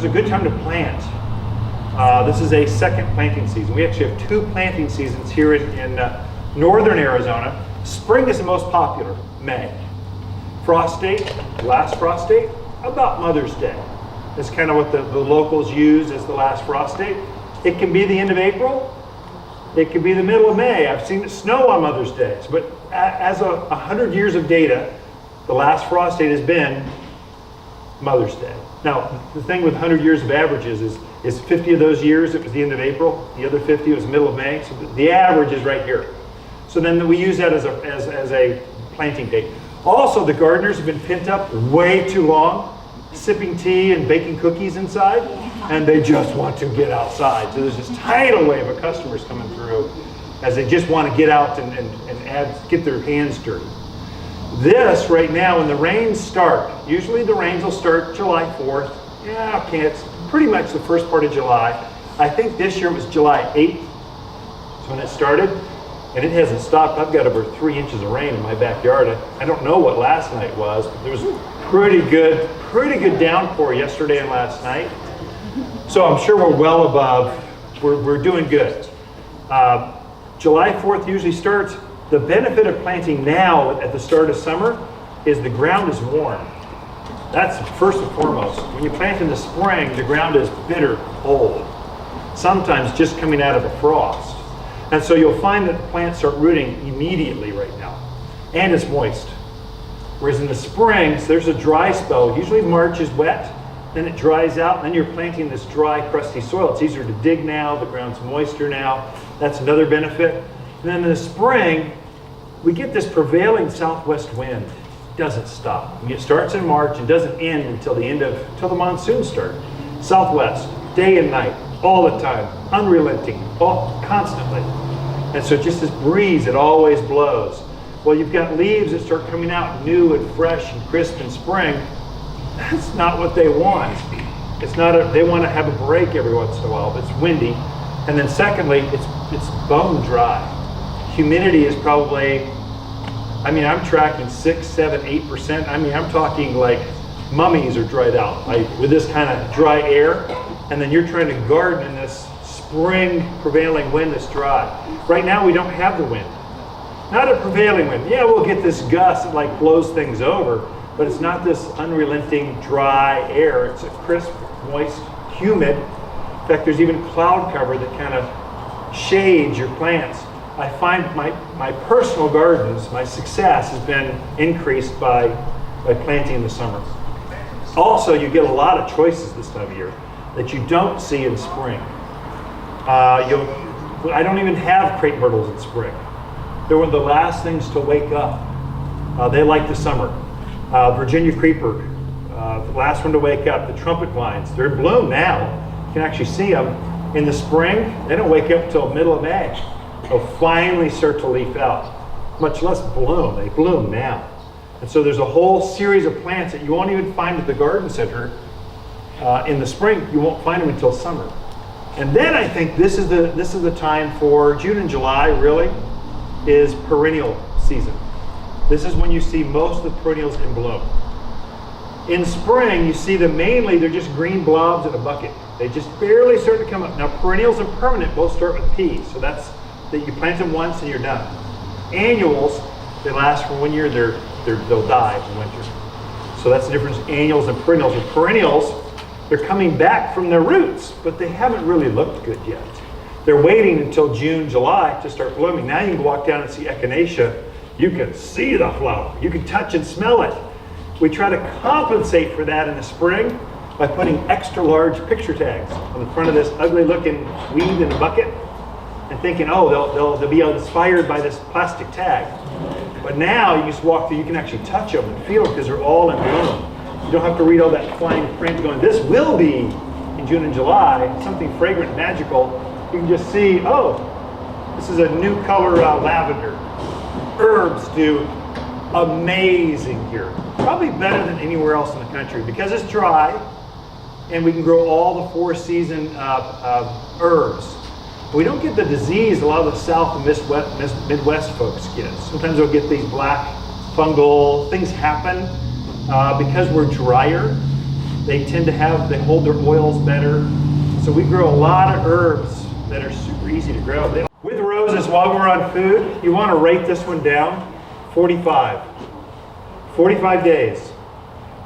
a good time to plant. This is a second planting season. We actually have 2 planting seasons here in northern Arizona. Spring is the most popular, May. Frost date, last frost date, about Mother's Day. That's kind of what the locals use as the last frost date. It can be the end of April. It could be the middle of May. I've seen it snow on Mother's Day. But as 100 years of data, the last frost date has been Mother's Day. Now, the thing with 100 years of averages is 50 of those years, it was the end of April. The other 50 was the middle of May. So the average is right here. So then we use that as a planting date. Also, the gardeners have been pent up way too long, sipping tea and baking cookies inside, and they just want to get outside. So there's this tidal wave of customers coming through as they just want to get out and get their hands dirty. This right now, when the rains start, usually the rains will start July 4th. Yeah, okay, it's pretty much the first part of July. I think this year it was July 8th. That's when it started, and it hasn't stopped. I've got over 3 inches of rain in my backyard. I don't know what last night was, but there was pretty good downpour yesterday and last night. So I'm sure we're well above, we're doing good. July 4th usually starts. The benefit of planting now at the start of summer is the ground is warm. That's first and foremost. When you plant in the spring, the ground is bitter cold, sometimes just coming out of a frost. And so you'll find that the plants start rooting immediately right now, and it's moist. Whereas in the spring, so there's a dry spell. Usually March is wet, then it dries out, and then you're planting this dry, crusty soil. It's easier to dig now, the ground's moister now. That's another benefit. And then in the spring, we get this prevailing southwest wind. It doesn't stop. It starts in March and doesn't end until the monsoons start. Southwest, day and night, all the time, unrelenting, constantly. And so just this breeze, it always blows. Well, you've got leaves that start coming out new and fresh and crisp in spring. That's not what they want. They want to have a break every once in a while, but it's windy. And then secondly, it's bone dry. Humidity is probably, I'm tracking 6, 7, 8%. I'm talking like mummies are dried out, like with this kind of dry air. And then you're trying to garden in this spring prevailing wind that's dry. Right now, we don't have the wind. Not a prevailing wind. Yeah, we'll get this gust that like blows things over, but it's not this unrelenting dry air. It's a crisp, moist, humid. In fact, there's even cloud cover that kind of shades your plants. I find my personal gardens, my success has been increased by planting in the summer. Also, you get a lot of choices this time of year that you don't see in spring. I don't even have crepe myrtles in spring. They're one of the last things to wake up. They like the summer. Virginia creeper, the last one to wake up. The trumpet vines, they're in bloom now. You can actually see them. In the spring, they don't wake up until middle of May. They'll finally start to leaf out, much less bloom. They bloom now. And so there's a whole series of plants that you won't even find at the garden center in the spring. You won't find them until summer. And then I think this is the time for June and July, really, is perennial season. This is when you see most of the perennials in bloom. In spring, you see them mainly, they're just green blobs in a bucket. They just barely start to come up. Now, perennials and permanent both start with P, so that's that you plant them once and you're done. Annuals, they last for 1 year, they'll die in winter. So that's the difference between annuals and perennials. With perennials, they're coming back from their roots, but they haven't really looked good yet. They're waiting until June, July to start blooming. Now you can walk down and see echinacea. You can see the flower. You can touch and smell it. We try to compensate for that in the spring by putting extra large picture tags on the front of this ugly looking weed in a bucket and thinking, oh, they'll be inspired by this plastic tag. But now you just walk through, you can actually touch them and feel them because they're all in bloom. You don't have to read all that fine print going, this will be in June and July, something fragrant and magical. You can just see, oh, this is a new color lavender. Herbs do amazing here. Probably better than anywhere else in the country because it's dry and we can grow all the 4 season herbs. We don't get the disease a lot of the South and Midwest folks get. Sometimes they'll get these black fungal things happen because we're drier. They tend to they hold their oils better. So we grow a lot of herbs that are super easy to grow. With roses, while we're on food, you want to rate this one down, 45. 45 days.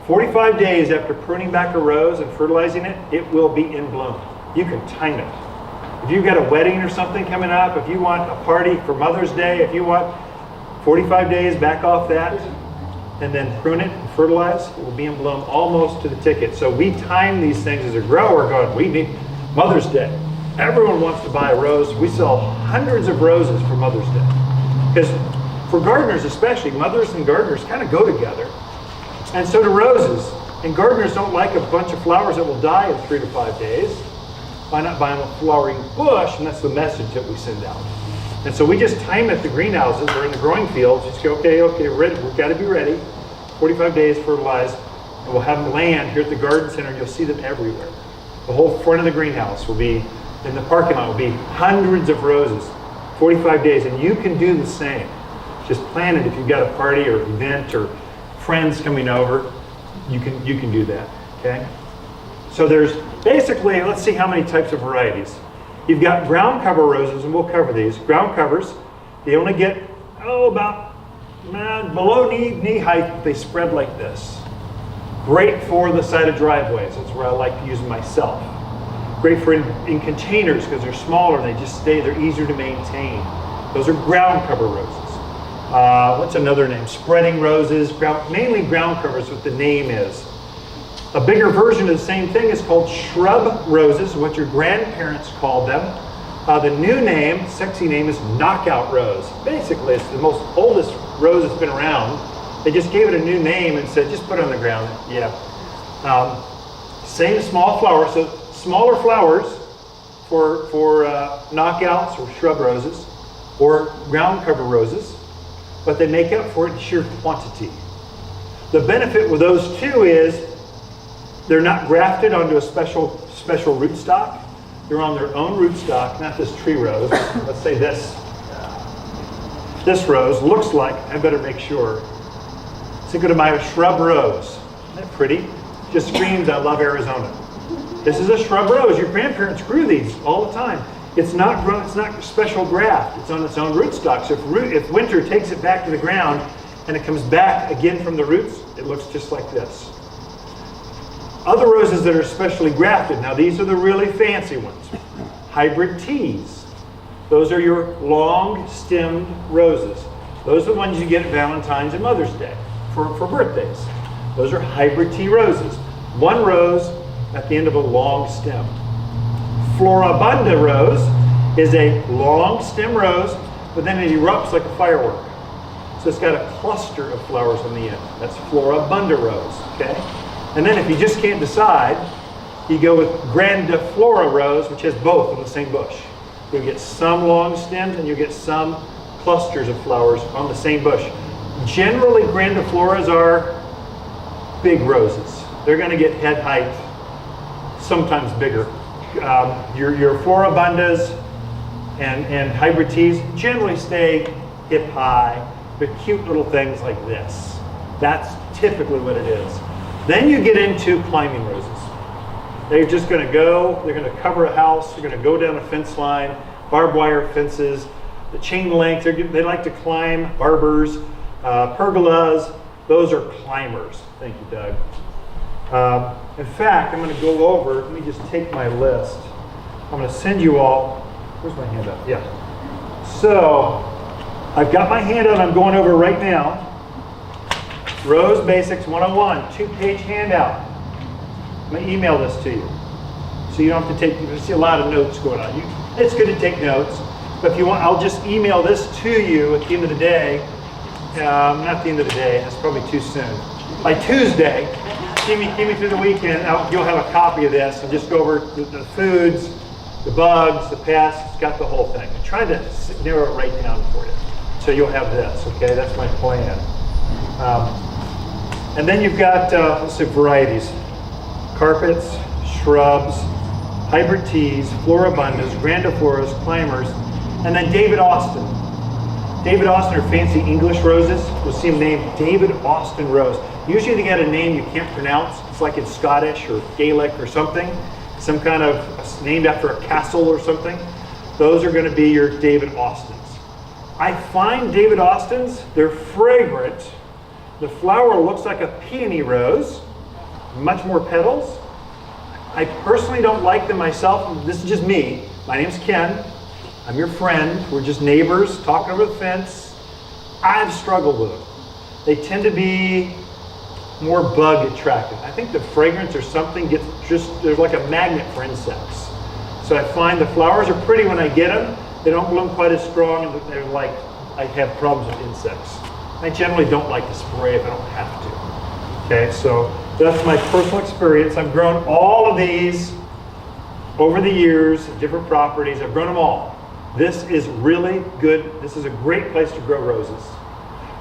45 days after pruning back a rose and fertilizing it, it will be in bloom. You can time it. If you've got a wedding or something coming up, if you want a party for Mother's Day, if you want 45 days, back off that, and then prune it and fertilize, it will be in bloom almost to the ticket. So we time these things as a grower going, we need Mother's Day. Everyone wants to buy a rose. We sell hundreds of roses for Mother's Day. Because for gardeners especially, mothers and gardeners kind of go together. And so do roses. And gardeners don't like a bunch of flowers that will die in 3 to 5 days. Why not buy them a flowering bush? And that's the message that we send out. And so we just time at the greenhouses or in the growing fields. Just go, okay, ready. We've got to be ready. 45 days, fertilize. And we'll have them land here at the garden center. You'll see them everywhere. The whole front of the greenhouse will be, in the parking lot will be hundreds of roses, 45 days. And you can do the same. Just plan it if you've got a party or event or friends coming over. You can do that, okay? So there's basically, let's see how many types of varieties. You've got ground cover roses, and we'll cover these. Ground covers, they only get, about below knee height. They spread like this. Great for the side of driveways. That's where I like to use them myself. Great for in containers because they're smaller. They just they're easier to maintain. Those are ground cover roses. What's another name? Spreading roses, mainly ground covers, what the name is. A bigger version of the same thing is called shrub roses, what your grandparents called them. The new name, sexy name, is knockout rose. Basically, it's the most oldest rose that's been around. They just gave it a new name and said, just put it on the ground. Yeah. Same small flowers, so smaller flowers for knockouts or shrub roses or ground cover roses, but they make up for it in sheer quantity. The benefit with those two is they're not grafted onto a special rootstock. They're on their own rootstock, not this tree rose. Let's say this rose looks like, I better make sure. Cinco de Mayo shrub rose. Isn't that pretty? Just screams, I love Arizona. This is a shrub rose. Your grandparents grew these all the time. It's not special graft. It's on its own rootstock. So if winter takes it back to the ground and it comes back again from the roots, it looks just like this. Other roses that are specially grafted. Now these are the really fancy ones. Hybrid teas. Those are your long-stemmed roses. Those are the ones you get at Valentine's and Mother's Day for birthdays. Those are hybrid tea roses. One rose at the end of a long stem. Floribunda rose is a long stem rose, but then it erupts like a firework. So it's got a cluster of flowers on the end. That's Floribunda rose, okay? And then if you just can't decide, you go with grandiflora rose, which has both on the same bush. You'll get some long stems and you'll get some clusters of flowers on the same bush. Generally, grandifloras are big roses. They're going to get head height, sometimes bigger. Your floribundas and hybrid teas generally stay hip high, but cute little things like this. That's typically what it is. Then you get into climbing roses. They're just going to go, they're going to cover a house, they're going to go down a fence line, barbed wire fences, the chain link, they like to climb, arbors, pergolas. Those are climbers. Thank you, Doug. In fact, I'm going to go over, let me just take my list. I'm going to send you all, where's my handout? Yeah. So, I've got my handout I'm going over right now. Rose Basics 101, 2-page handout. I'm going to email this to you. So you don't have to take, you see a lot of notes going on. It's good to take notes, but if you want, I'll just email this to you at the end of the day. Not the end of the day, that's probably too soon. By Tuesday, see me through the weekend, you'll have a copy of this and just go over the foods, the bugs, the pests, it's got the whole thing. I tried to narrow it right down for you. So you'll have this, okay? That's my plan. And then you've got, let's see, varieties. Carpets, shrubs, hybrid teas, floribundas, grandifloras, climbers, and then David Austin. David Austin are fancy English roses. You'll see them named David Austin Rose. Usually they got a name you can't pronounce. It's like it's Scottish or Gaelic or something, some kind of named after a castle or something. Those are going to be your David Austins. I find David Austins, they're fragrant. The flower looks like a peony rose, much more petals. I personally don't like them myself. This is just me. My name's Ken. I'm your friend. We're just neighbors talking over the fence. I've struggled with them. They tend to be more bug attractive. I think the fragrance or something there's like a magnet for insects. So I find the flowers are pretty when I get them. They don't bloom quite as strong, and they're like, I have problems with insects. I generally don't like to spray if I don't have to. Okay, so that's my personal experience. I've grown all of these over the years, different properties. I've grown them all. This is really good. This is a great place to grow roses.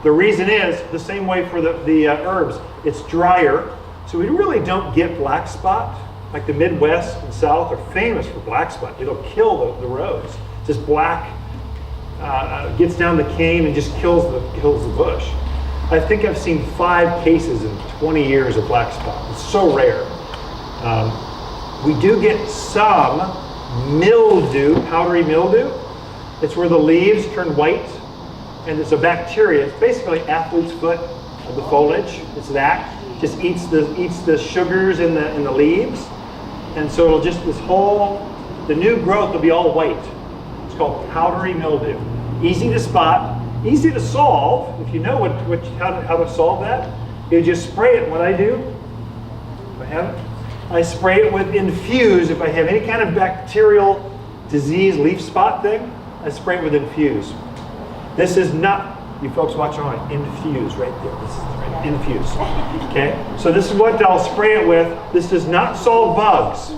The reason is the same way for the herbs. It's drier, so we really don't get black spot. Like the Midwest and South are famous for black spot. It'll kill the rose. This black gets down the cane and just kills the bush. I think I've seen 5 cases in 20 years of black spot. It's so rare. We do get some mildew, powdery mildew. It's where the leaves turn white, and it's a bacteria. It's basically athlete's foot of the foliage. It's that. Just eats the sugars in the leaves, and so it'll just the new growth will be all white. It's called powdery mildew. Easy to spot, easy to solve. If you know how to solve that, you just spray it. What I do, if I have it, I spray it with Infuse. If I have any kind of bacterial disease, leaf spot thing, I spray it with Infuse. This is not, you folks watching on, Infuse right there. This is right, Infuse. Okay, so this is what I'll spray it with. This does not solve bugs.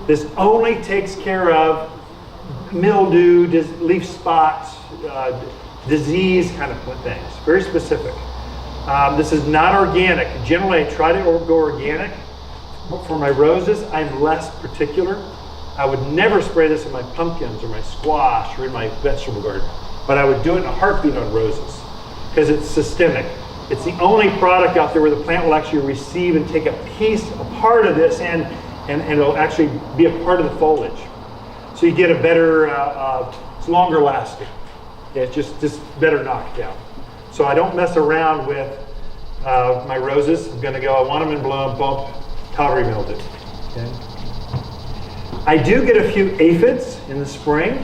This only takes care of mildew, leaf spots, disease kind of things. Very specific. This is not organic. Generally, I try to go organic. But for my roses, I'm less particular. I would never spray this in my pumpkins or my squash or in my vegetable garden. But I would do it in a heartbeat on roses because it's systemic. It's the only product out there where the plant will actually receive and take a part of this and it'll actually be a part of the foliage. So you get a better, it's longer lasting. Yeah, it's just better knocked down. So I don't mess around with my roses. I'm gonna go, I want them in bloom, bump, powdery mildew. Okay. I do get a few aphids in the spring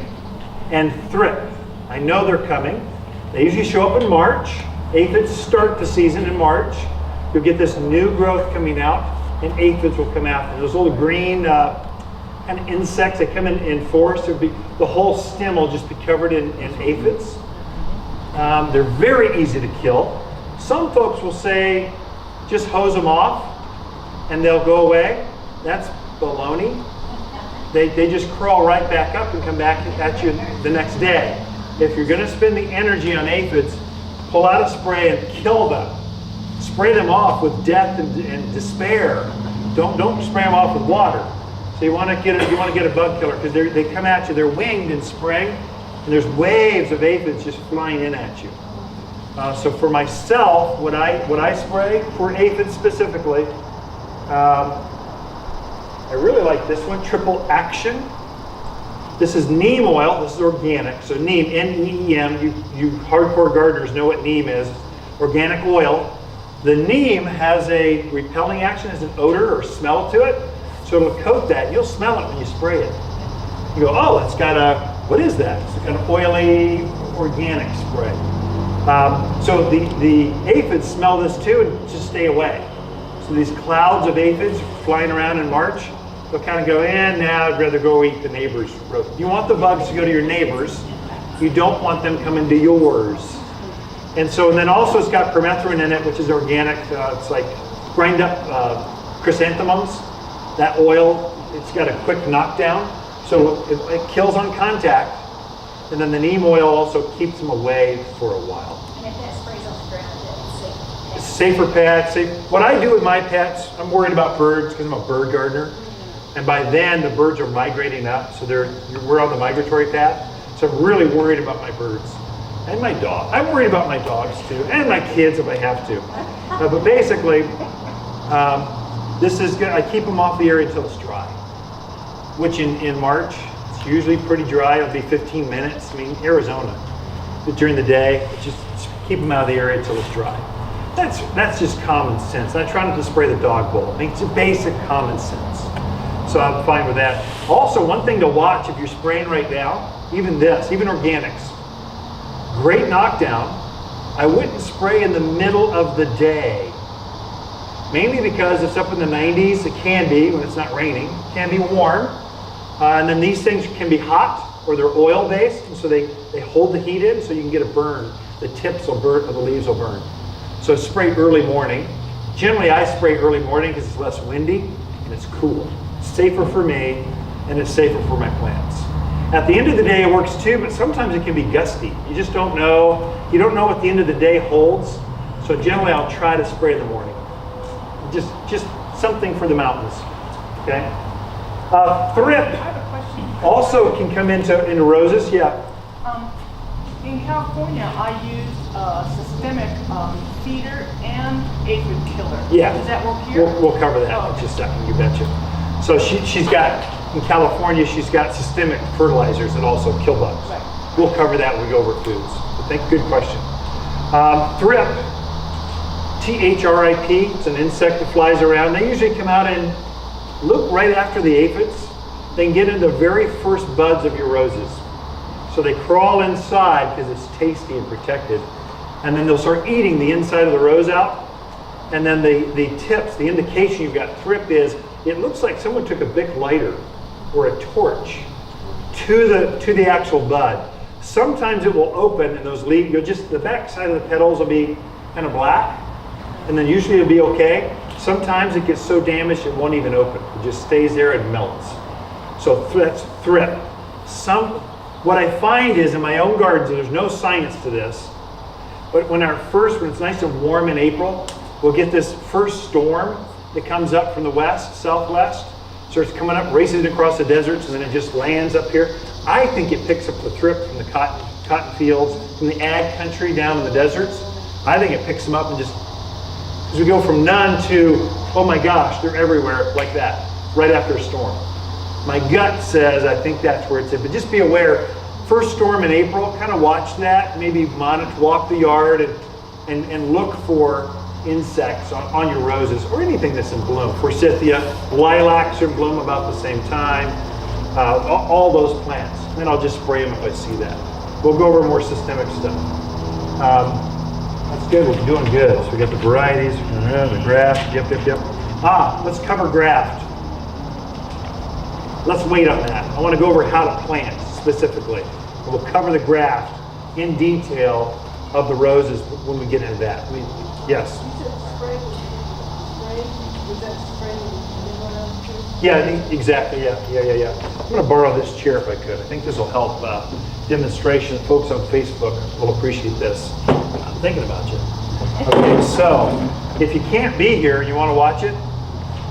and thrip. I know they're coming. They usually show up in March. Aphids start the season in March. You'll get this new growth coming out, and aphids will come out. And those little green kind of insects that come in force, the whole stem will just be covered in aphids. They're very easy to kill. Some folks will say, just hose them off and they'll go away. That's baloney. They just crawl right back up and come back at you the next day. If you're going to spend the energy on aphids, pull out a spray and kill them. Spray them off with death and despair. Don't spray them off with water. So you want to get a bug killer because they come at you. They're winged in spring, and there's waves of aphids just flying in at you. So for myself, what I spray for aphids specifically, I really like this one, Triple Action. This is neem oil. This is organic. So neem, N-E-E-M. You hardcore gardeners know what neem is. Organic oil. The neem has a repelling action, has an odor or smell to it. So it'll coat that. You'll smell it when you spray it. You go, oh, it's got what is that? It's kind of oily, organic spray. So the aphids smell this too and just stay away. So these clouds of aphids flying around in March, they'll kind of go, now I'd rather go eat the neighbor's rose. You want the bugs to go to your neighbors. You don't want them coming to yours. And then also it's got permethrin in it, which is organic. It's like grind up chrysanthemums. That oil, it's got a quick knockdown. So it kills on contact. And then the neem oil also keeps them away for a while. And if that sprays on the ground, it's safe for pets. What I do with my pets, I'm worried about birds because I'm a bird gardener. And by then the birds are migrating up. So we're on the migratory path. So I'm really worried about my birds. And my dog. I'm worried about my dogs too. And my kids if I have to. But basically, This is good. I keep them off the area until it's dry, which in March, it's usually pretty dry. It'll be 15 minutes. I mean, Arizona, but during the day, just keep them out of the area until it's dry. That's just common sense. I try not to spray the dog bowl. I mean, it's a basic common sense. So I'm fine with that. Also, one thing to watch if you're spraying right now, even organics, great knockdown. I wouldn't spray in the middle of the day. Mainly because it's up in the 90s, it can be when it's not raining, it can be warm. And then these things can be hot or they're oil based, and so they hold the heat in so you can get a burn. The tips will burn, or the leaves will burn. So spray early morning. Generally I spray early morning because it's less windy and it's cool. It's safer for me and it's safer for my plants. At the end of the day it works too, but sometimes it can be gusty. You just don't know. You don't know what the end of the day holds. So generally I'll try to spray in the morning. Just something for the mountains, okay? Thrip I have a question. also can come into roses, yeah. In California, I use systemic feeder and aphid killer. Yeah. Does that work here? We'll cover that Oh. in just a second, you betcha. So she's got, in California, she's got systemic fertilizers that also kill bugs. Right. We'll cover that when we go over foods. But good question. Thrip, T-H-R-I-P, it's an insect that flies around. They usually come out and look right after the aphids. They can get into the very first buds of your roses. So they crawl inside because it's tasty and protected. And then they'll start eating the inside of the rose out. And then the tips, the indication you've got thrip is, it looks like someone took a Bic lighter or a torch to the actual bud. Sometimes it will open and those leaves, the back side of the petals will be kind of black. And then usually it'll be okay. Sometimes it gets so damaged it won't even open. It just stays there and melts. So that's thrip. What I find is in my own gardens, and there's no science to this, but when it's nice and warm in April, we'll get this first storm that comes up from the west, southwest, starts coming up, races across the deserts, and then it just lands up here. I think it picks up the thrip from the cotton fields, from the ag country down in the deserts. I think it picks them up and just, as we go from none to, oh my gosh, they're everywhere like that, right after a storm. My gut says I think that's where it's at, but just be aware, first storm in April, kind of watch that, maybe monitor, walk the yard and look for insects on your roses or anything that's in bloom. Forsythia, lilacs are in bloom about the same time, all those plants. And then I'll just spray them if I see that. We'll go over more systemic stuff. That's good, we're doing good. So we got the varieties, the graft, yep. Let's cover graft. Let's wait on that. I want to go over how to plant specifically. We'll cover the graft in detail of the roses when we get into that. Yes? You said spray, was that spray anyone else too? Yeah, exactly, yeah. I'm going to borrow this chair if I could. I think this will help demonstration. Folks on Facebook will appreciate this. I'm thinking about you. Okay, so if you can't be here and you want to watch it,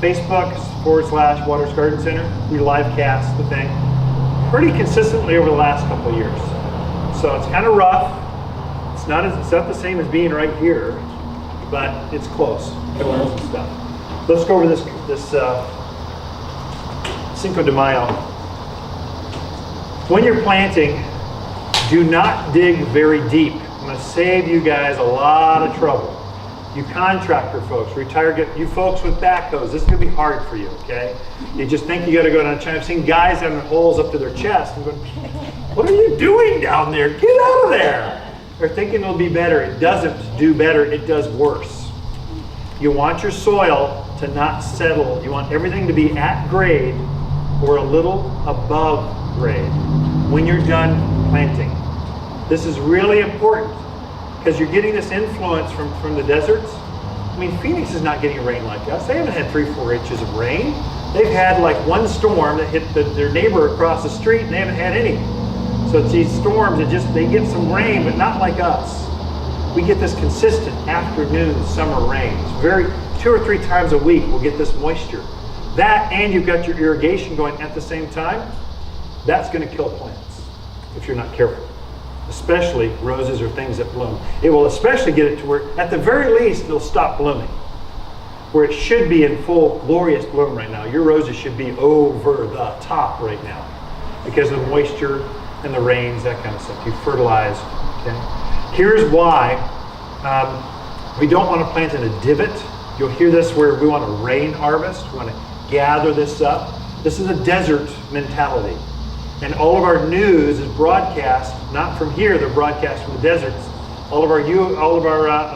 Facebook/Waters Garden Center, we live cast the thing pretty consistently over the last couple of years. So it's kind of rough. It's not the same as being right here, but it's close. Can learn some stuff. Let's go over this Cinco de Mayo. When you're planting, do not dig very deep. I'm going to save you guys a lot of trouble. You contractor folks, you folks with backhoes, this is going to be hard for you, okay? You just think you got to go down. I've seen guys having holes up to their chest and going, what are you doing down there? Get out of there. They're thinking it'll be better. It doesn't do better, it does worse. You want your soil to not settle. You want everything to be at grade or a little above grade when you're done planting. This is really important because you're getting this influence from the deserts. I mean, Phoenix is not getting rain like us. They haven't had 3-4 inches of rain. They've had like one storm that hit their neighbor across the street and they haven't had any. So it's these storms that they get some rain, but not like us. We get this consistent afternoon summer rains. 2 or 3 times a week we'll get this moisture. That and you've got your irrigation going at the same time, that's going to kill plants if you're not careful. Especially roses or things that bloom. It will especially get it to where, at the very least, they'll stop blooming. where it should be in full glorious bloom right now. Your roses should be over the top right now because of the moisture and the rains, that kind of stuff. You fertilize, okay? Here's why we don't want to plant in a divot. You'll hear this where we want to rain harvest. We want to gather this up. This is a desert mentality. And all of our news is broadcast, not from here, they're broadcast from the deserts. All of our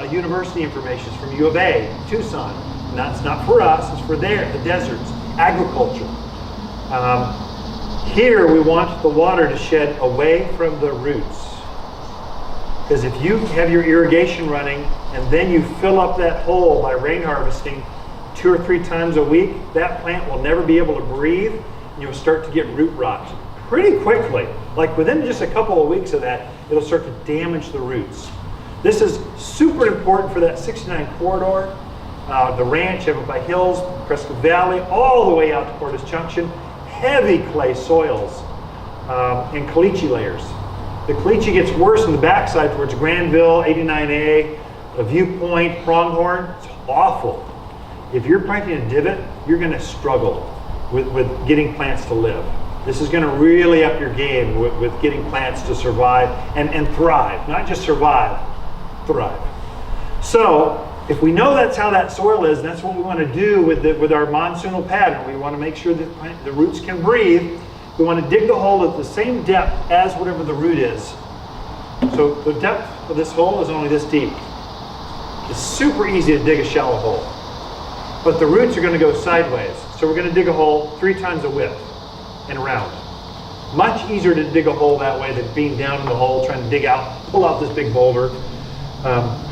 university information is from U of A, Tucson. And that's not for us, it's for there, the deserts, agriculture. Here we want the water to shed away from the roots. Because if you have your irrigation running and then you fill up that hole by rain harvesting 2 or 3 times a week, that plant will never be able to breathe and you'll start to get root rot pretty quickly. Like within just a couple of weeks of that, it'll start to damage the roots. This is super important for that 69 corridor, the ranch up by Hills, Prescott Valley, all the way out to Cordes Junction. Heavy clay soils and caliche layers. The caliche gets worse on the backside towards Granville, 89A, a Viewpoint, Pronghorn. It's awful. If you're planting a divot, you're going to struggle with getting plants to live. This is going to really up your game with getting plants to survive and thrive. Not just survive, thrive. So if we know that's how that soil is, and that's what we want to do with our monsoonal pattern, we want to make sure that the roots can breathe. We want to dig the hole at the same depth as whatever the root is. So the depth of this hole is only this deep. It's super easy to dig a shallow hole. But the roots are going to go sideways. So we're going to dig a hole 3 times the width and around. Much easier to dig a hole that way than being down in the hole trying to dig out, pull out this big boulder.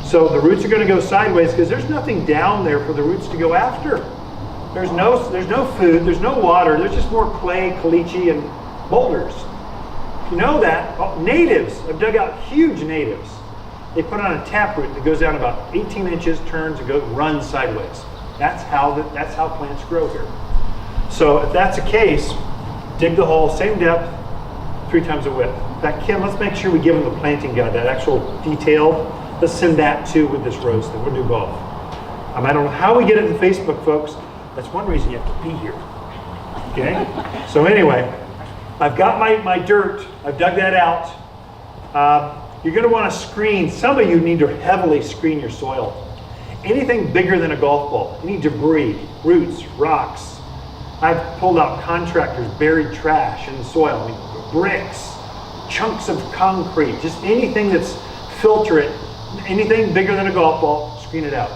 So the roots are going to go sideways because there's nothing down there for the roots to go after. There's no food, there's no water, there's just more clay, caliche, and boulders. You know that, natives, I've dug out huge natives. They put on a taproot that goes down about 18 inches, turns, and runs sideways. That's how plants grow here. So if that's the case, dig the hole, same depth, 3 times the width. In fact, Kim, let's make sure we give them the planting guide, that actual detailed. Let's send that too with this rose thing. We'll do both. I don't know how we get it to Facebook, folks. That's one reason you have to be here. Okay? So anyway, I've got my dirt. I've dug that out. You're going to want to screen. Some of you need to heavily screen your soil. Anything bigger than a golf ball, any debris, roots, rocks. I've pulled out contractors' buried trash in the soil. I mean, bricks, chunks of concrete, just anything that's filter it. Anything bigger than a golf ball, screen it out.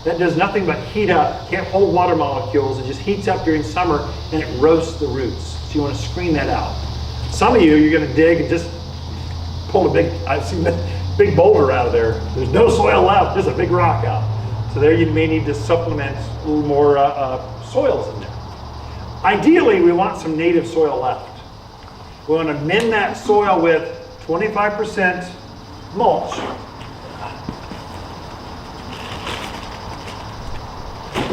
That does nothing but heat up, can't hold water molecules, it just heats up during summer and it roasts the roots. So you want to screen that out. Some of you, you're going to dig and just pull I've seen that big boulder out of there. There's no soil left, there's a big rock out. So there you may need to supplement a little more soils in there. Ideally, we want some native soil left. We want to mend that soil with 25% mulch.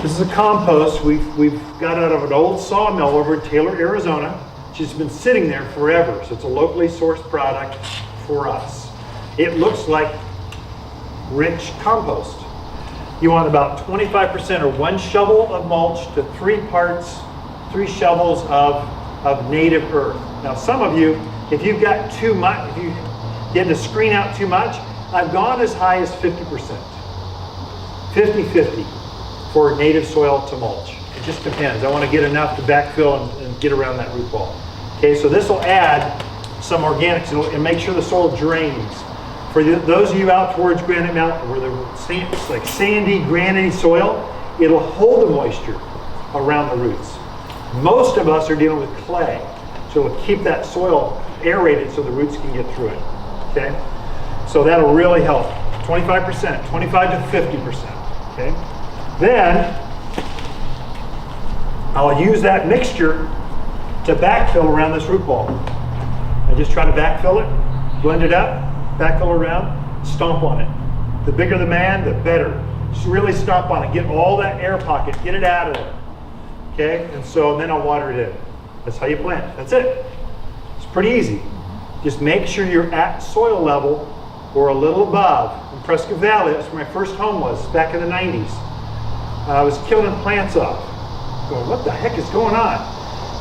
This is a compost we've got out of an old sawmill over in Taylor, Arizona. She's been sitting there forever, so it's a locally sourced product for us. It looks like rich compost. You want about 25% or 1 shovel of mulch to 3 shovels of native earth. Now some of you, if you've got too much, if you had to screen out too much, I've gone as high as 50%. 50-50. For native soil to mulch. It just depends. I want to get enough to backfill and get around that root ball. Okay, so this will add some organics and make sure the soil drains. For those of you out towards Granite Mountain where it's like sandy, granity soil, it'll hold the moisture around the roots. Most of us are dealing with clay, so it'll keep that soil aerated so the roots can get through it. Okay, so that'll really help. 25%, 25 to 50%. Okay. Then I'll use that mixture to backfill around this root ball. I just try to backfill it, blend it up, backfill around, stomp on it. The bigger the man, the better. Just really stomp on it, get all that air pocket, get it out of there. Okay, and then I'll water it in. That's how you plant. That's it. It's pretty easy. Just make sure you're at soil level or a little above. In Prescott Valley, that's where my first home was back in the 90s. I was killing plants off. Going, what the heck is going on?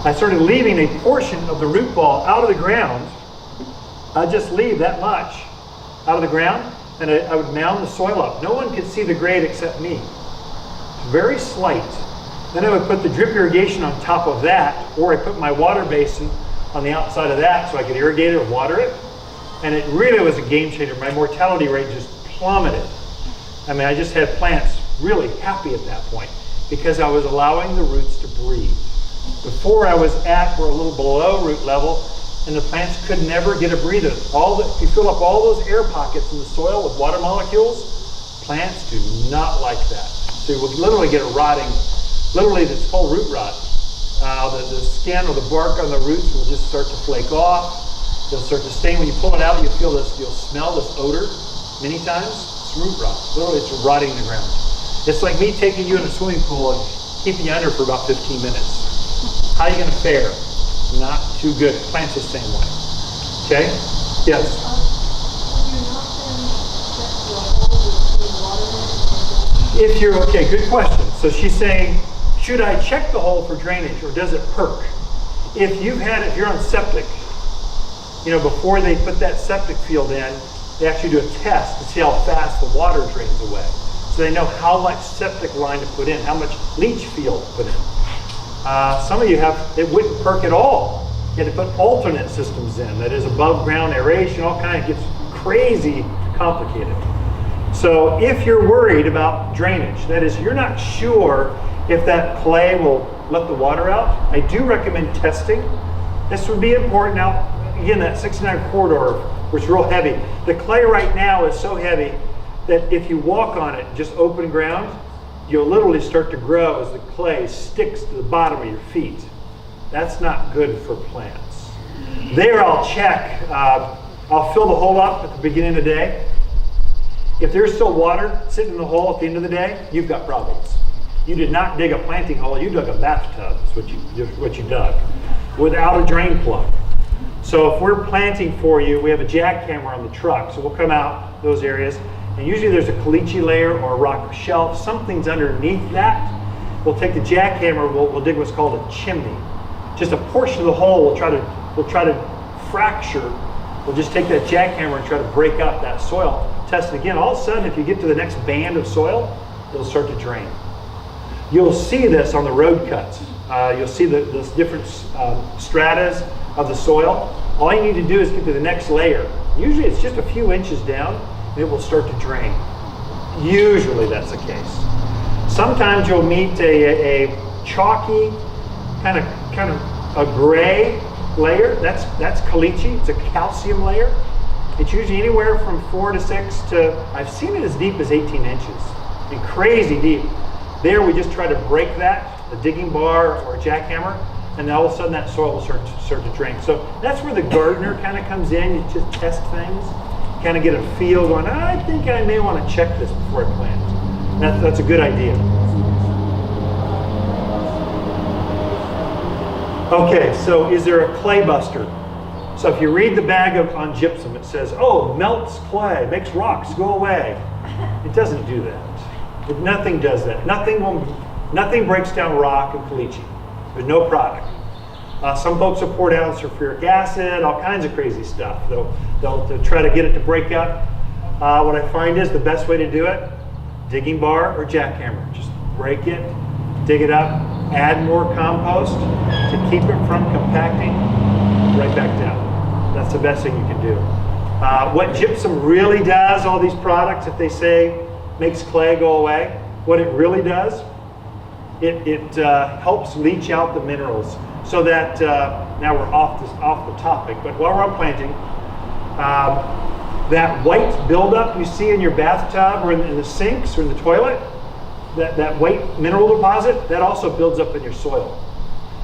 I started leaving a portion of the root ball out of the ground. I'd just leave that much out of the ground, and I would mound the soil up. No one could see the grade except me. Very slight. Then I would put the drip irrigation on top of that, or I put my water basin on the outside of that so I could irrigate it or water it. And it really was a game changer. My mortality rate just plummeted. I mean, I just had plants really happy at that point because I was allowing the roots to breathe. Before I was at or a little below root level, and the plants could never get a breather. If you fill up all those air pockets in the soil with water molecules, plants do not like that. So you will literally get a rotting, literally this whole root rot. The skin or the bark on the roots will just start to flake off. They'll start to stain. When you pull it out, you feel this, you'll smell this odor many times. It's root rot. Literally, it's rotting the ground. It's like me taking you in a swimming pool and keeping you under for about 15 minutes. How are you going to fare? Not too good. Plants the same way. Okay? Yes? If you're, okay, good question. So she's saying, should I check the hole for drainage or does it perk? If you're on septic, before they put that septic field in, they actually do a test to see how fast the water drains away. So they know how much septic line to put in, how much leach field to put in. Some of you it wouldn't perk at all. You had to put alternate systems in, that is above ground aeration, all kinds, it gets crazy complicated. So if you're worried about drainage, that is, you're not sure if that clay will let the water out, I do recommend testing. This would be important. Now, again, that 69 corridor was real heavy. The clay right now is so heavy that if you walk on it, just open ground, you'll literally start to grow as the clay sticks to the bottom of your feet. That's not good for plants. There I'll check. I'll fill the hole up at the beginning of the day. If there's still water sitting in the hole at the end of the day, you've got problems. You did not dig a planting hole, you dug a bathtub, is what you dug, without a drain plug. So if we're planting for you, we have a jackhammer on the truck, so we'll come out those areas, and usually there's a caliche layer or a rock shelf, something's underneath that. We'll take the jackhammer, we'll dig what's called a chimney. Just a portion of the hole we'll try to fracture. We'll just take that jackhammer and try to break up that soil. Test it again. All of a sudden, if you get to the next band of soil, it'll start to drain. You'll see this on the road cuts. You'll see the different stratas of the soil. All you need to do is get to the next layer. Usually it's just a few inches down, and it will start to drain. Usually that's the case. Sometimes you'll meet a chalky, kind of a gray layer. That's caliche. It's a calcium layer. It's usually anywhere from 4 to 6 to, I've seen it as deep as 18 inches. And crazy deep. There we just try to break that, a digging bar or a jackhammer, and then all of a sudden that soil will start to drain. So that's where the gardener kind of comes in. You just test things, kind of get a feel going, I think I may want to check this before I plant. That's a good idea. Okay, so is there a clay buster? So if you read the bag on gypsum, it says, oh, melts clay, makes rocks go away. It doesn't do that. Nothing does that. Nothing breaks down rock and caliche. There's no product. Some folks will pour down sulfuric acid, all kinds of crazy stuff. They'll try to get it to break up. What I find is the best way to do it, digging bar or jackhammer. Just break it, dig it up, add more compost to keep it from compacting right back down. That's the best thing you can do. What gypsum really does, all these products that they say makes clay go away, what it really does, it helps leach out the minerals so that, now we're off the topic, but while we're on planting, that white buildup you see in your bathtub or in the sinks or in the toilet, that white mineral deposit, that also builds up in your soil.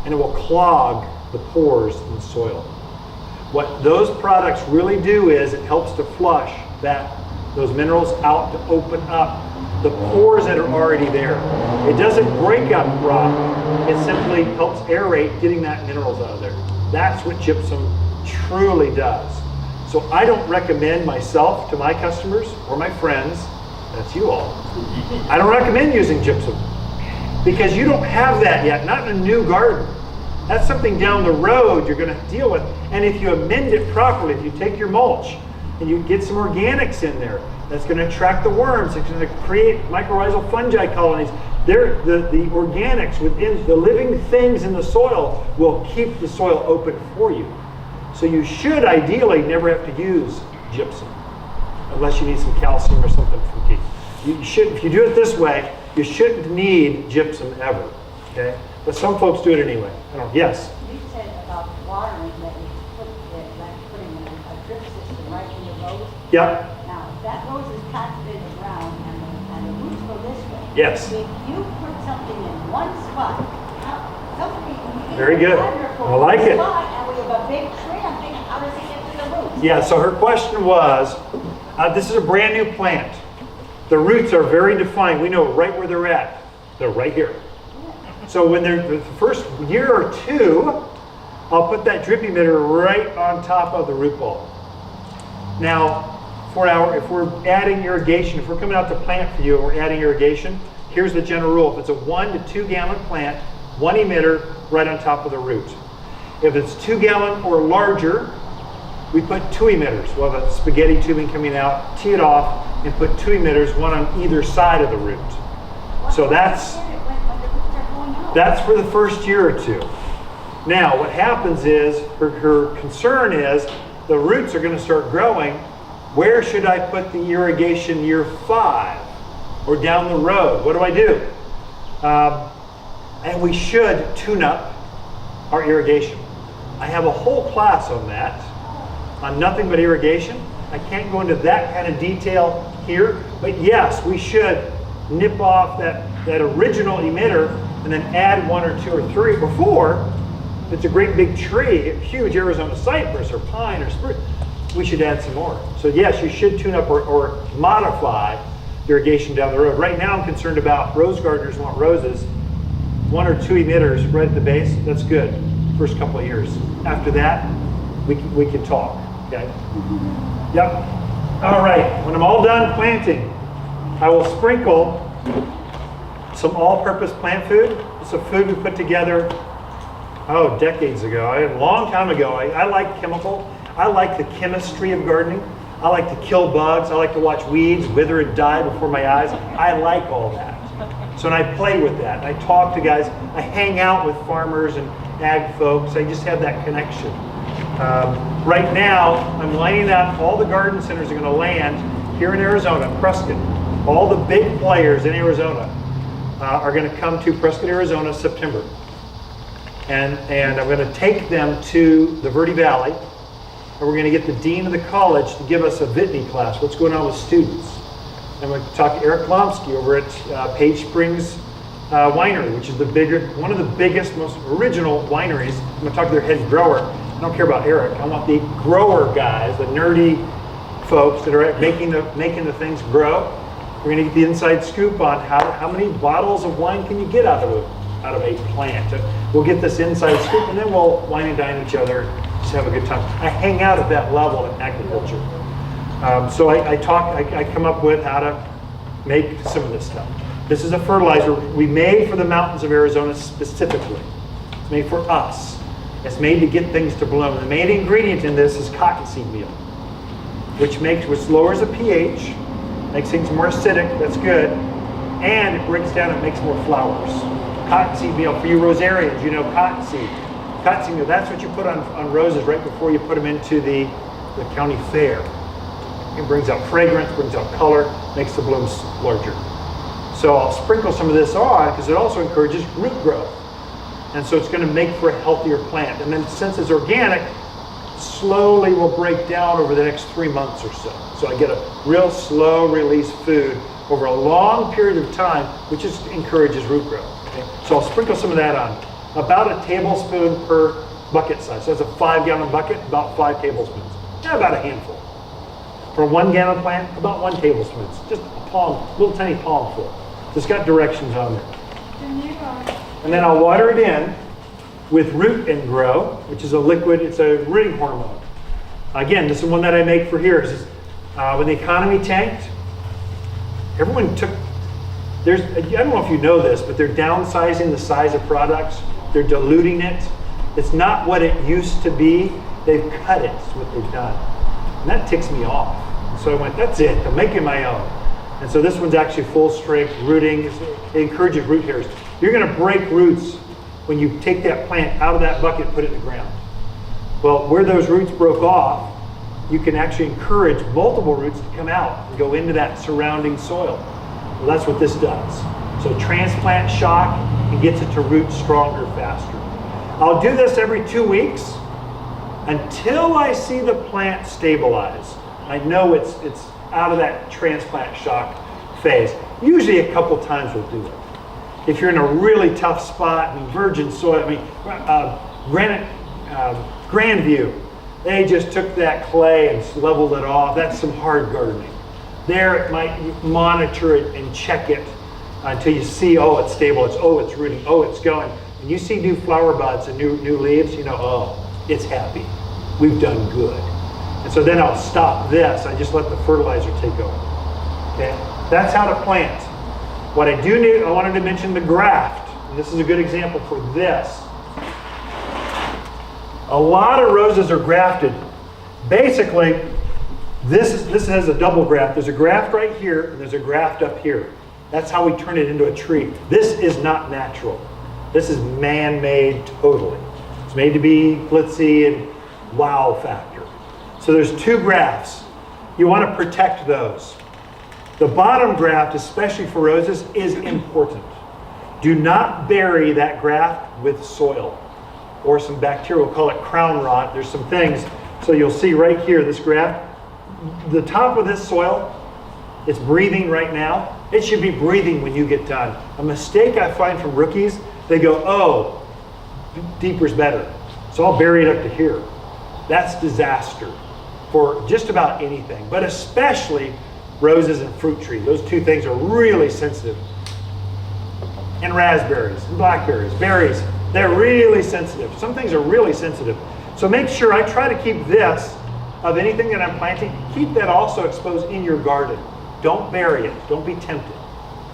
And it will clog the pores in the soil. What those products really do is it helps to flush those minerals out to open up the pores that are already there. It doesn't break up rock, it simply helps aerate getting that minerals out of there. That's what gypsum truly does. So I don't recommend myself to my customers or my friends, that's you all, I don't recommend using gypsum. because you don't have that yet, not in a new garden. That's something down the road you're going to deal with. And if you amend it properly, if you take your mulch and you get some organics in there, that's going to attract the worms. It's going to create mycorrhizal fungi colonies. The organics within the living things in the soil will keep the soil open for you. So you should ideally never have to use gypsum, unless you need some calcium or something from tea. You should, if you do it this way, you shouldn't need gypsum ever. Okay, but some folks do it anyway. I don't. Yes. You said about watering that you put like putting a drip system right in the rose. Yep. Now that rose is planted in the ground and the roots go this way. Yes. If you put something in one spot, very good. I like it. And we have a big tree. I'm thinking, how does it get to the roots? Yeah. So her question was, this is a brand new plant. The roots are very defined. We know right where they're at. They're right here. So when they're the first year or two, I'll put that drip emitter right on top of the root ball. Now, if we're adding irrigation, if we're coming out to plant for you and we're adding irrigation, here's the general rule. If it's a 1 to 2 gallon plant, 1 emitter right on top of the root. If it's 2 gallon or larger, we put 2 emitters. We'll have a spaghetti tubing coming out, tee it off, and put 2 emitters, one on either side of the root. So that's for the first year or two. Now, what happens is, her concern is, the roots are going to start growing. Where should I put the irrigation year 5? Or down the road? What do I do? And we should tune up our irrigation. I have a whole class on that, on nothing but irrigation. I can't go into that kind of detail here, but yes, we should nip off that original emitter and then add 1 or 2 or 3 or 4. If it's a great big tree, a huge Arizona cypress or pine or spruce, we should add some more. So yes, you should tune up or modify irrigation down the road. Right now I'm concerned about rose gardeners want roses. 1 or 2 emitters right at the base, that's good. First couple of years. After that, we can talk, okay? Yep. All right, when I'm all done planting, I will sprinkle some all-purpose plant food. It's a food we put together, decades ago, a long time ago. I like chemical. I like the chemistry of gardening. I like to kill bugs. I like to watch weeds wither and die before my eyes. I like all that. So I play with that. I talk to guys. I hang out with farmers and ag folks. I just have that connection. Right now, I'm lining up. All the garden centers are going to land here in Arizona, Prescott. All the big players in Arizona are going to come to Prescott, Arizona, September. And I'm going to take them to the Verde Valley. And we're going to get the dean of the college to give us a Vitney class, what's going on with students. And we're going to talk to Eric Lomsky over at Page Springs Winery, which is one of the biggest, most original wineries. I'm going to talk to their head grower. I don't care about Eric. I want the grower guys, the nerdy folks that are making the things grow. We're going to get the inside scoop on how many bottles of wine can you get out of a plant. We'll get this inside scoop, and then we'll wine and dine each other, just have a good time. I hang out at that level in agriculture. So I come up with how to make some of this stuff. This is a fertilizer we made for the mountains of Arizona specifically. It's made for us. It's made to get things to bloom. The main ingredient in this is cottonseed meal, which lowers the pH, makes things more acidic, that's good, and it breaks down and makes more flowers. Cottonseed meal, for you rosarians, you know cottonseed. Cottonseed meal, that's what you put on roses right before you put them into the county fair. It brings out fragrance, brings out color, makes the blooms larger. So I'll sprinkle some of this on because it also encourages root growth. And so it's going to make for a healthier plant. And then since it's organic, slowly will break down over the next 3 months or so. So I get a real slow release food over a long period of time, which just encourages root growth. Okay? So I'll sprinkle some of that on. About a tablespoon per bucket size. So that's a 5-gallon bucket, about 5 tablespoons. About a handful. For a 1-gallon plant, about 1 tablespoon. Just a palm, little tiny palm full. It's got directions on there. And then I'll water it in with Root and Grow, which is a liquid, it's a rooting hormone. Again, this is one that I make for here. When the economy tanked, everyone took I don't know if you know this, but they're downsizing the size of products. They're diluting it. It's not what it used to be. They've cut it, is what they've done. And that ticks me off. So I went, that's it, I'm making my own. And so this one's actually full strength rooting. It encourages root hairs. You're gonna break roots when you take that plant out of that bucket and put it in the ground. Well, where those roots broke off, you can actually encourage multiple roots to come out and go into that surrounding soil. Well, that's what this does. So transplant shock and gets it to root stronger, faster. I'll do this every 2 weeks until I see the plant stabilize. I know it's out of that transplant shock phase. Usually a couple times we'll do it. If you're in a really tough spot, virgin soil, Grandview, they just took that clay and leveled it off. That's some hard gardening. There, it might monitor it and check it until you see, oh, it's stable, it's rooting, oh, it's going. When you see new flower buds and new leaves, you know, oh, it's happy. We've done good. And so then I'll stop this. I just let the fertilizer take over. Okay, that's how to plant. What I do need, I wanted to mention the graft. And this is a good example for this. A lot of roses are grafted. Basically, this has a double graft. There's a graft right here, and there's a graft up here. That's how we turn it into a tree. This is not natural. This is man-made totally. It's made to be glitzy and wow factor. So there's 2 grafts. You want to protect those. The bottom graft, especially for roses, is important. Do not bury that graft with soil or some bacteria. We'll call it crown rot. There's some things. So you'll see right here, this graft, the top of this soil, it's breathing right now. It should be breathing when you get done. A mistake I find from rookies, they go, oh, deeper's better. So I'll bury it up to here. That's disaster for just about anything, but especially roses and fruit trees. Those 2 things are really sensitive. And raspberries, and blackberries, berries, they're really sensitive. Some things are really sensitive. So make sure I try to keep this, of anything that I'm planting, keep that also exposed in your garden. Don't bury it, don't be tempted.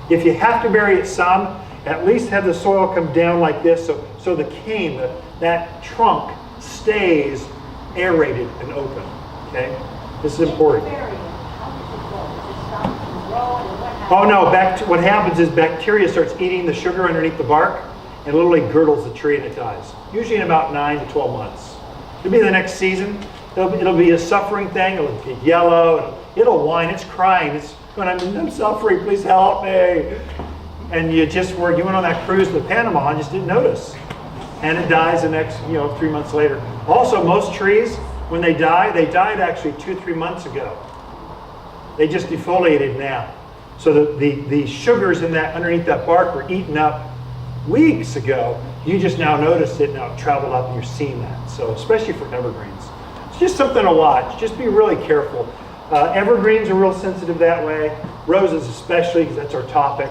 If you have to bury it some, at least have the soil come down like this so the cane, that trunk stays aerated and open, okay? This is important. Oh no, what happens is bacteria starts eating the sugar underneath the bark and literally girdles the tree and it dies. Usually in about 9 to 12 months. It'll be the next season. It'll be a suffering thing. It'll get yellow. It'll whine. It's crying. It's going, I'm suffering. Please help me. And you went on that cruise to Panama and just didn't notice. And it dies the next, 3 months later. Also, most trees, when they died actually 2-3 months ago. They just defoliated now. So the sugars in that underneath that bark were eaten up weeks ago. You just now noticed it, now it traveled up and you're seeing that. So especially for evergreens. It's just something to watch. Just be really careful. Evergreens are real sensitive that way. Roses especially, because that's our topic.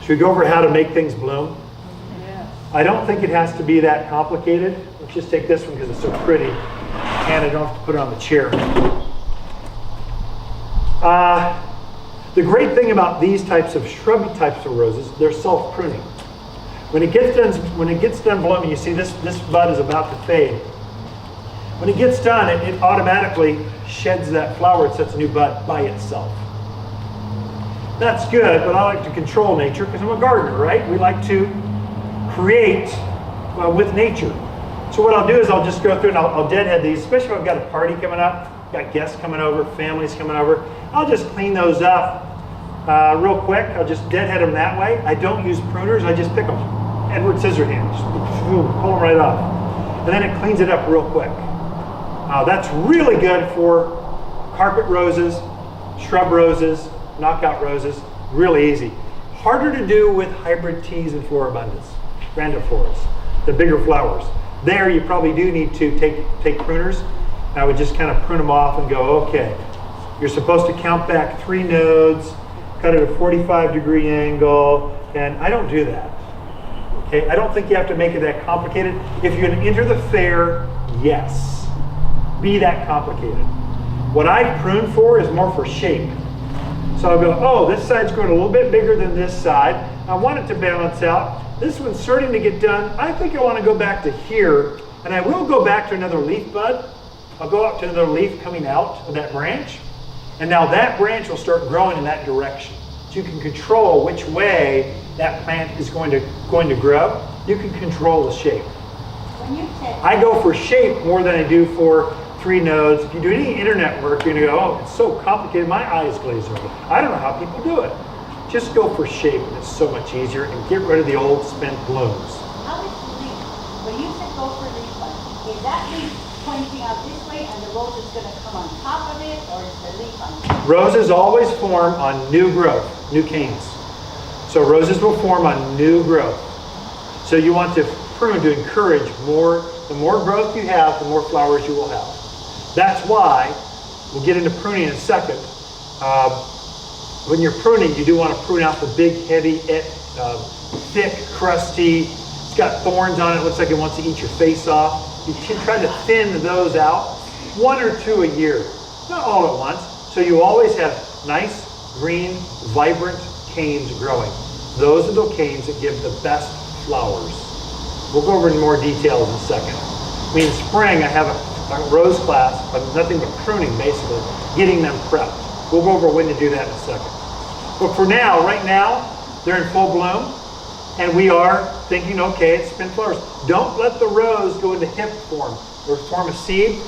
Should we go over how to make things bloom? Yes. I don't think it has to be that complicated. Let's just take this one because it's so pretty. And I don't have to put it on the chair. The great thing about these types of shrubby types of roses, they're self-pruning. When it gets done blooming, you see this bud is about to fade. When it gets done, it automatically sheds that flower. It sets a new bud by itself. That's good, but I like to control nature because I'm a gardener, right? We like to create with nature. So what I'll do is I'll just go through and I'll deadhead these, especially if I've got a party coming up, got guests coming over, families coming over. I'll just clean those up real quick. I'll just deadhead them that way. I don't use pruners, I just pick them. Edward Scissorhands, just pull them right off. And then it cleans it up real quick. That's really good for carpet roses, shrub roses, knockout roses, really easy. Harder to do with hybrid teas and floribundas, grandifloras, the bigger flowers. There you probably do need to take pruners. I would just kind of prune them off and go, okay, you're supposed to count back 3 nodes, cut at a 45-degree angle, and I don't do that. Okay, I don't think you have to make it that complicated. If you're going to enter the fair, yes, be that complicated. What I prune for is more for shape. So I'll go, oh, this side's growing a little bit bigger than this side. I want it to balance out. This one's starting to get done. I think I want to go back to here, and I will go back to another leaf bud. I'll go up to another leaf coming out of that branch, and now that branch will start growing in that direction. So you can control which way that plant is going to grow. You can control the shape. When you said, I go for shape more than I do for 3 nodes. If you do any internet work, you're gonna go, oh, it's so complicated, my eyes glaze over. I don't know how people do it. Just go for shape, and it's so much easier, and get rid of the old spent blooms. how is the leaf, when you said go for leaf bud, is that leaf pointing out this way and the rose is gonna come on top of it, or is the leaf on top? Roses always form on new growth, new canes. So roses will form on new growth. So you want to prune to encourage more. The more growth you have, the more flowers you will have. That's why, we'll get into pruning in a second. When you're pruning, you do want to prune out the big, heavy, thick, crusty, it's got thorns on it, looks like it wants to eat your face off. You try to thin those out, 1 or 2 a year, not all at once. So you always have nice, green, vibrant canes growing. Those are the canes that give the best flowers. We'll go over in more details in a second. In spring, I have a rose class, but nothing but pruning, basically, getting them prepped. We'll go over when to do that in a second. But for now, right now, they're in full bloom, and we are thinking, okay, it's spent flowers. Don't let the rose go into hip form or form a seed.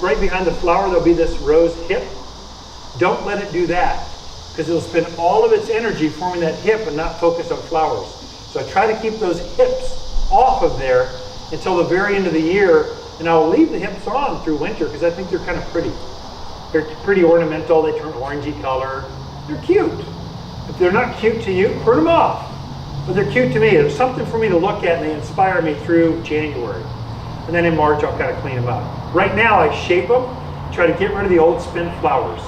Right behind the flower, there'll be this rose hip. Don't let it do that, because it'll spend all of its energy forming that hip and not focus on flowers. So I try to keep those hips off of there until the very end of the year, and I'll leave the hips on through winter because I think they're kind of pretty. They're pretty ornamental, they turn orangey color. They're cute. If they're not cute to you, prune them off. But they're cute to me. There's something for me to look at, and they inspire me through January. And then in March, I'll kind of clean them up. Right now, I shape them, try to get rid of the old spent flowers.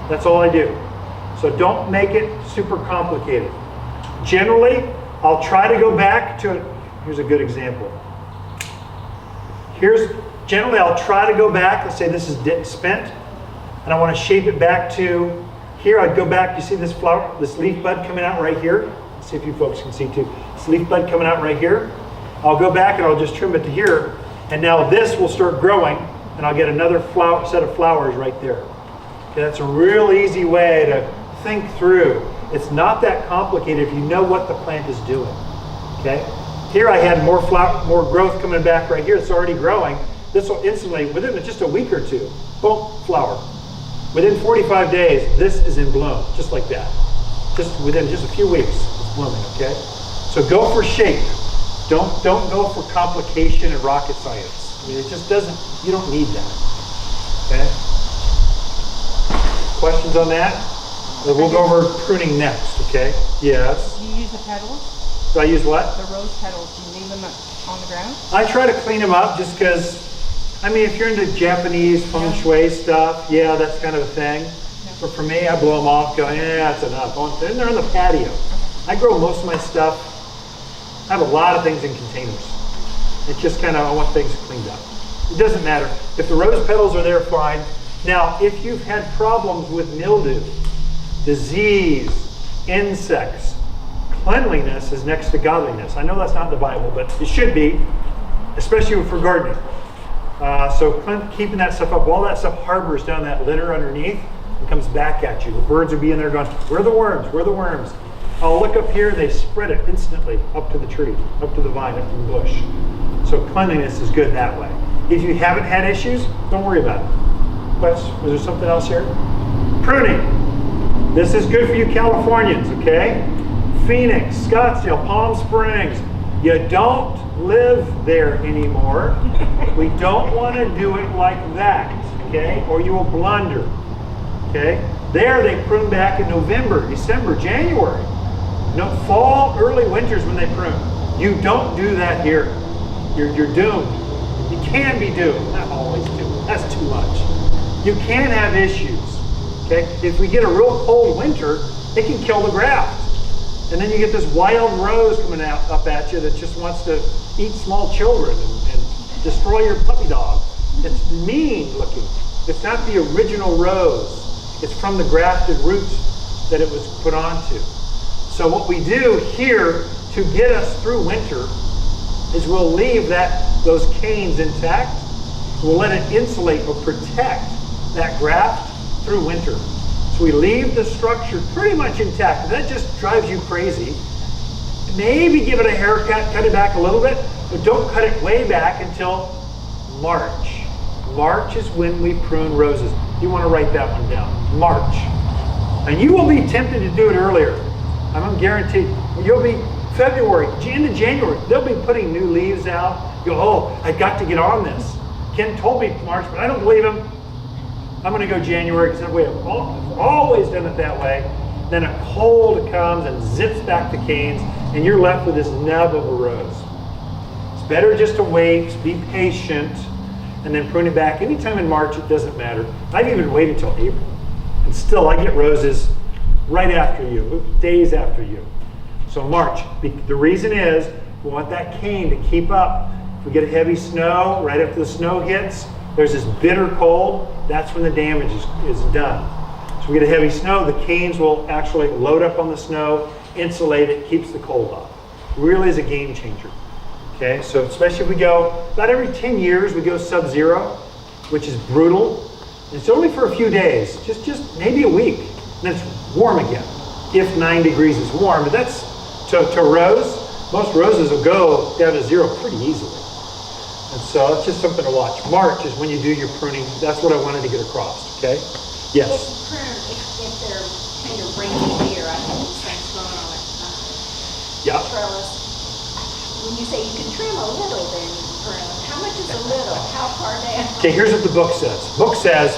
That's all I do. So don't make it super complicated. Generally, I'll try to go back to, here's a good example. Generally I'll try to go back, let's say this is spent, and I want to shape it back to here. I'd go back, you see this flower, this leaf bud coming out right here? Let's see if you folks can see too. This leaf bud coming out right here. I'll go back and I'll just trim it to here, and now this will start growing, and I'll get another set of flowers right there. Okay, that's a real easy way to think through. It's not that complicated if you know what the plant is doing. Okay? Here I had more growth coming back right here. It's already growing. This will instantly, within just a week or two, boom, flower. Within 45 days, this is in bloom, just like that. Just within just a few weeks, it's blooming, okay? So go for shape. Don't go for complication and rocket science. I mean, it just doesn't, you don't need that, okay? Questions on that? We'll go over pruning next, okay? Yes. Do you use the petals? Do I use what? The rose petals, do you leave them on the ground? I try to clean them up just because, I mean, if you're into Japanese feng shui stuff, yeah, that's kind of a thing. But for me, I blow them off, go, yeah, that's enough. Then they're on the patio. I grow most of my stuff. I have a lot of things in containers. It's just kind of, I want things cleaned up. It doesn't matter. If the rose petals are there, fine. Now, if you've had problems with mildew, disease, insects, cleanliness is next to godliness. I know that's not in the Bible, but it should be, especially for gardening. So keeping that stuff up, while that stuff harbors down that litter underneath, it comes back at you. The birds will be in there going, where are the worms? Where are the worms? I'll look up here and they spread it instantly up to the tree, up to the vine, up to the bush. So cleanliness is good that way. If you haven't had issues, don't worry about it. Was there something else here? Pruning. This is good for you Californians, okay? Phoenix, Scottsdale, Palm Springs. You don't live there anymore. We don't want to do it like that, okay? Or you will blunder, okay? There they prune back in November, December, January. No, fall, early winters when they prune. You don't do that here. You're doomed. You can be doomed. Not always doomed. That's too much. You can have issues, okay? If we get a real cold winter, it can kill the graft. And then you get this wild rose coming up at you that just wants to eat small children and destroy your puppy dog. It's mean looking. It's not the original rose. It's from the grafted roots that it was put onto. So what we do here to get us through winter is we'll leave those canes intact. We'll let it insulate or protect that graft through winter. So we leave the structure pretty much intact. If that just drives you crazy, maybe give it a haircut, cut it back a little bit, but don't cut it way back until March. March is when we prune roses. You want to write that one down, March. And you will be tempted to do it earlier. I'm going to guarantee you'll be February, into January, they'll be putting new leaves out. You go, oh, I got to get on this. Ken told me March, but I don't believe him. I'm going to go January because that way I've always done it that way. Then a cold comes and zips back the canes, and you're left with this nub of a rose. It's better just to wait, be patient, and then prune it back. Anytime in March, it doesn't matter. I've even waited till April, and still I get roses right after you, days after you. So March, the reason is we want that cane to keep up. If we get a heavy snow, right after the snow hits, there's this bitter cold, that's when the damage is done. So we get a heavy snow, the canes will actually load up on the snow, insulate it, keeps the cold off. Really is a game changer. Okay, so especially if we go, about every 10 years we go sub-zero, which is brutal. It's only for a few days, just maybe a week, and then it's warm again. If 9 degrees is warm, but that's to rose, most roses will go down to zero pretty easily. And so it's just something to watch. March is when you do your pruning. That's what I wanted to get across, okay? Yes? If they're kind of rainy here, I have these things growing on Yeah. trellis. When you say you can trim a little, then you can prune. How much is a little? How far down? Okay, here's what the book says. Book says,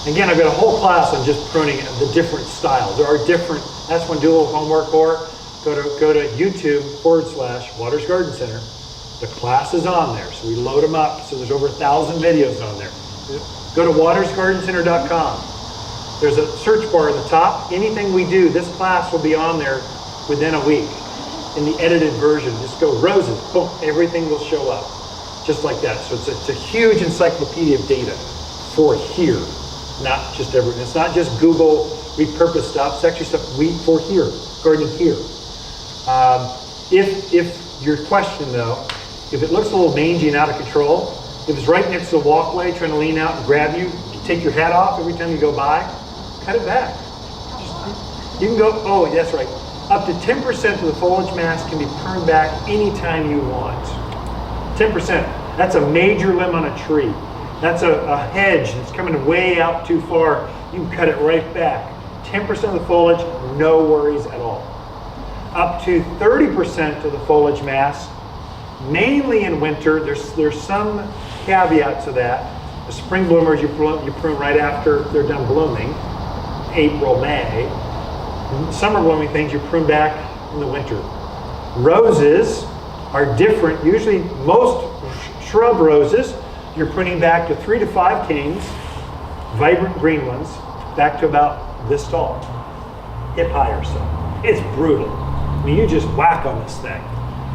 again, I've got a whole class on just pruning the different styles. There are different, that's one dual homework or go to YouTube/Waters Garden Center. The class is on there, so we load them up. So there's over 1,000 videos on there. Go to watersgardencenter.com. There's a search bar at the top. Anything we do, this class will be on there within a week in the edited version. Just go roses, boom, everything will show up. Just like that. So it's a huge encyclopedia of data for here, not just everything. It's not just Google repurposed stuff. It's actually stuff for here, gardening here. If your question though, if it looks a little mangy and out of control, if it's right next to the walkway trying to lean out and grab you, take your hat off every time you go by, cut it back. You can go, oh, that's right. Up to 10% of the foliage mass can be pruned back anytime you want. 10%. That's a major limb on a tree. That's a hedge that's coming way out too far. You can cut it right back. 10% of the foliage, no worries at all. Up to 30% of the foliage mass, mainly in winter. There's some caveat to that. The spring bloomers you prune right after they're done blooming, April, May. Summer blooming things you prune back in the winter. Roses are different. Usually most shrub roses, you're pruning back to 3 to 5 canes, vibrant green ones, back to about this tall, hip high or so. It's brutal. I mean, you just whack on this thing.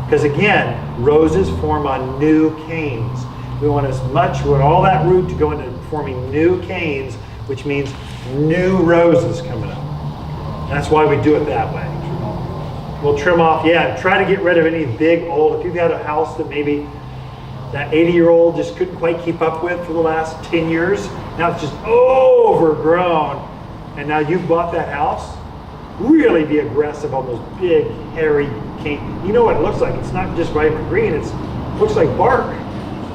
Because again, roses form on new canes. We want all that root to go into forming new canes, which means new roses coming up. And that's why we do it that way. We'll trim off, try to get rid of any big old, if you've got a house that maybe that 80-year-old just couldn't quite keep up with for the last 10 years, now it's just overgrown, and now you've bought that house, really be aggressive on those big, hairy canes. You know what it looks like. It's not just vibrant green, it looks like bark.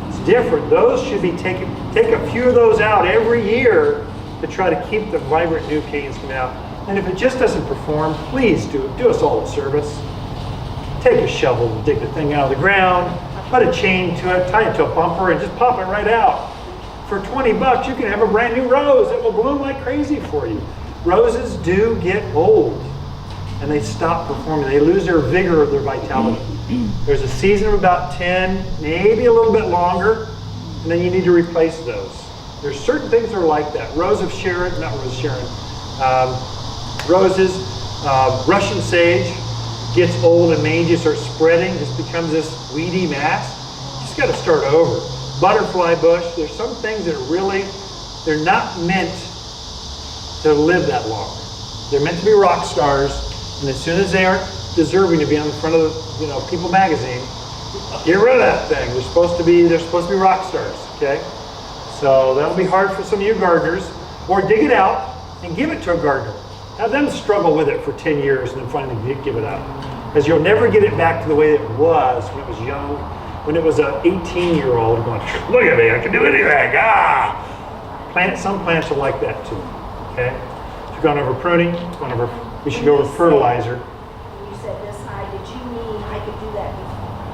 It's different. Those should be take a few of those out every year to try to keep the vibrant new canes coming out. And if it just doesn't perform, please do us all a service. Take a shovel and dig the thing out of the ground, put a chain to it, tie it to a bumper, and just pop it right out. For 20 bucks, you can have a brand new rose that will bloom like crazy for you. Roses do get old, and they stop performing. They lose their vigor, their vitality. There's a season of about 10, maybe a little bit longer, and then you need to replace those. There's certain things that are like that. Roses, Russian sage gets old and mangy, starts spreading, just becomes this weedy mass. You just got to start over. Butterfly bush, there's some things that are really, they're not meant to live that long. They're meant to be rock stars, and as soon as they aren't deserving to be on the front of the People magazine, get rid of that thing. They're supposed to be rock stars, okay? So that'll be hard for some of you gardeners, or dig it out and give it to a gardener. Have them struggle with it for 10 years and then finally give it up. Because you'll never get it back to the way it was when it was young, when it was an 18-year-old going, look at me, I can do anything, Some plants are like that too, okay? So we've gone over pruning, we should go over fertilizer. You said this high, did you mean I could do that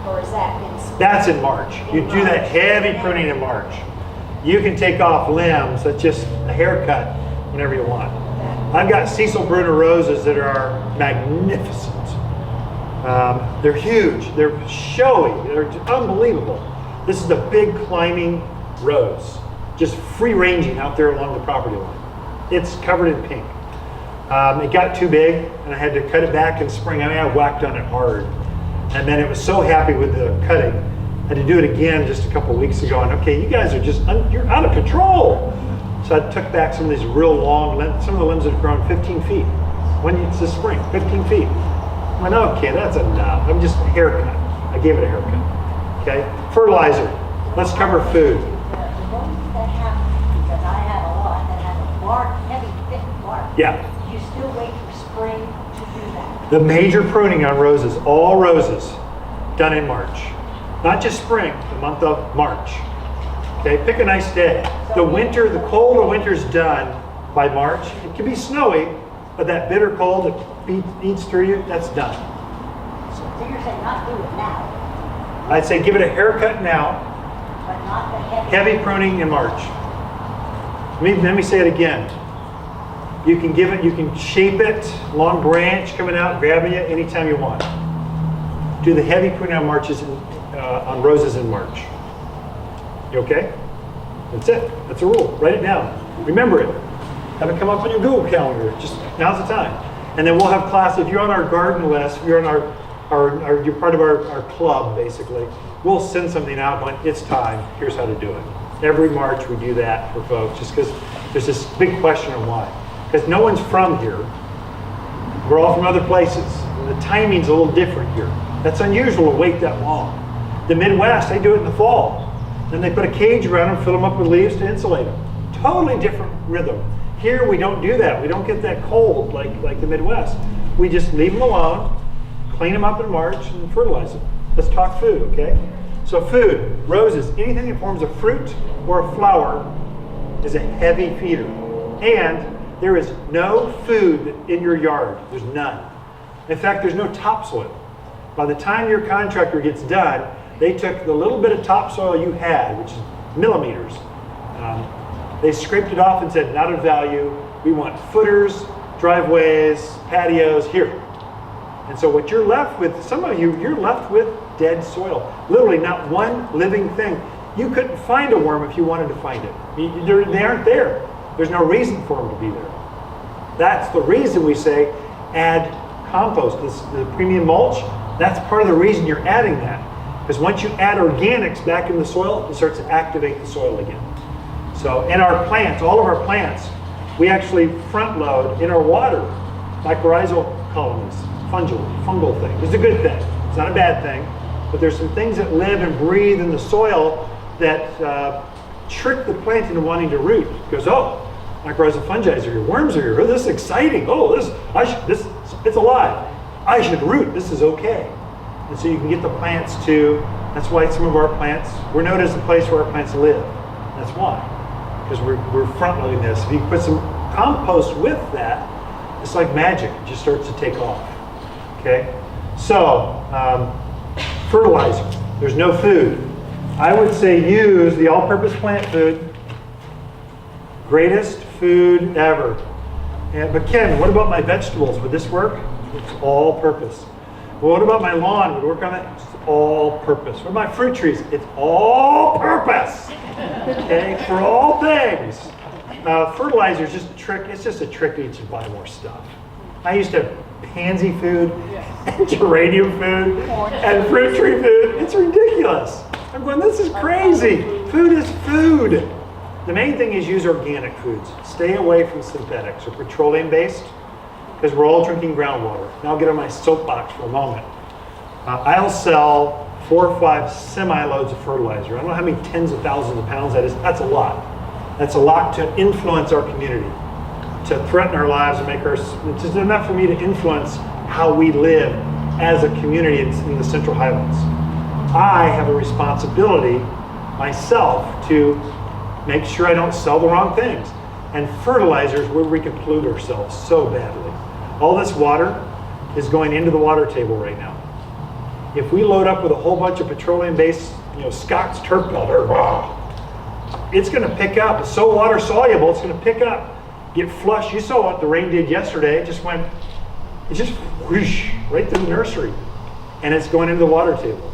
before, or is that in spring? That's in March. You do that heavy pruning in March. You can take off limbs, that's just a haircut whenever you want. I've got Cecil Bruner roses that are magnificent. They're huge, they're showy, they're unbelievable. This is a big climbing rose, just free ranging out there along the property line. It's covered in pink. It got too big and I had to cut it back in spring. I mean, I whacked on it hard. And then it was so happy with the cutting. I had to do it again just a couple of weeks ago. And okay, you guys are just, you're out of control. So I took back some of these real long limbs. Some of the limbs have grown 15 feet. When it's this spring, 15 feet. I went, okay, that's enough. I'm just a haircut. I gave it a haircut. Okay, fertilizer. Let's cover food. The ones that have, because I have a lot that have a bark, heavy, thick bark. Yeah. You still wait for spring to do that. The major pruning on roses, all roses, done in March. Not just spring, the month of March. Okay, pick a nice day. The cold of winter's done by March. It can be snowy, but that bitter cold that eats through you, that's done. So you're saying not do it now, I'd say give it a haircut now, but not the heavy pruning in March. Let me say it again. You can give it, you can shape it, long branch coming out, grabbing it anytime you want. Do the heavy pruning on on roses in March. You okay? That's it. That's a rule. Write it down. Remember it. Have it come up on your Google calendar. Just now's the time. And then we'll have class. If you're on our garden list, if you're on you're part of our club basically, we'll send something out going, it's time. Here's how to do it. Every March we do that for folks, just because there's this big question of why. Because no one's from here. We're all from other places. And the timing's a little different here. That's unusual to wait that long. The Midwest, they do it in the fall. Then they put a cage around them, fill them up with leaves to insulate them. Totally different rhythm. Here we don't do that. We don't get that cold like the Midwest. We just leave them alone, clean them up in March, and fertilize them. Let's talk food, okay? So food, roses, anything that forms a fruit or a flower is a heavy feeder. And there is no food in your yard. There's none. In fact, there's no topsoil. By the time your contractor gets done, they took the little bit of topsoil you had, which is millimeters. They scraped it off and said, not of value. We want footers, driveways, patios here. And so what you're left with, some of you, you're left with dead soil. Literally not one living thing. You couldn't find a worm if you wanted to find it. They aren't there. There's no reason for them to be there. That's the reason we say add compost, the premium mulch. That's part of the reason you're adding that. Because once you add organics back in the soil, it starts to activate the soil again. So in our plants, all of our plants, we actually front load in our water mycorrhizal colonies, fungal thing. It's a good thing. It's not a bad thing. But there's some things that live and breathe in the soil that trick the plant into wanting to root. It goes, oh, mycorrhizal fungi are here, worms are here. Oh, this is exciting. Oh, it's alive. I should root. This is okay. And so you can get the plants to. That's why some of our plants, we're known as the place where our plants live. That's why, because we're front loading this. If you put some compost with that, it's like magic. It just starts to take off. Okay. So fertilizer. There's no food. I would say use the all-purpose plant food. Greatest food ever. But Ken, what about my vegetables? Would this work? It's all-purpose. Well, what about my lawn? Would it work on that? It's all-purpose. What about my fruit trees? It's all-purpose. Okay, for all things. Fertilizer is just a trick. It's just a trick to get you to buy more stuff. I used to have pansy food, and geranium food, and fruit tree food. It's ridiculous. I'm going, this is crazy. Food is food. The main thing is use organic foods. Stay away from synthetics or petroleum-based. because we're all drinking groundwater. Now I'll get on my soapbox for a moment. I'll sell 4 or 5 semi-loads of fertilizer. I don't know how many tens of thousands of pounds that is. That's a lot. That's a lot to influence our community, to threaten our lives and make it's just enough for me to influence how we live as a community in the Central Highlands. I have a responsibility myself to make sure I don't sell the wrong things. And fertilizers, where we can pollute ourselves so badly. All this water is going into the water table right now. If we load up with a whole bunch of petroleum-based, Scott's turf builder, it's going to pick up. It's so water soluble, it's going to pick up, get flushed. You saw what the rain did yesterday. It just whoosh, right through the nursery. And it's going into the water table.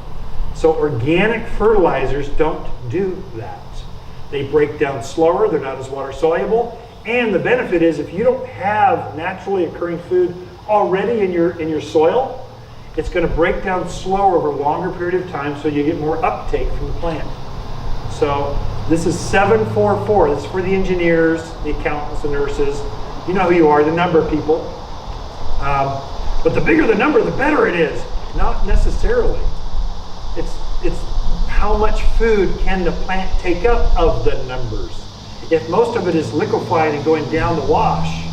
So organic fertilizers don't do that. They break down slower, they're not as water soluble, and the benefit is if you don't have naturally occurring food already in your soil, it's going to break down slower over a longer period of time, so you get more uptake from the plant. So this is 744. This is for the engineers, the accountants, the nurses. You know who you are, the number people. But the bigger the number, the better it is. Not necessarily. It's how much food can the plant take up of the numbers. If most of it is liquefied and going down the wash,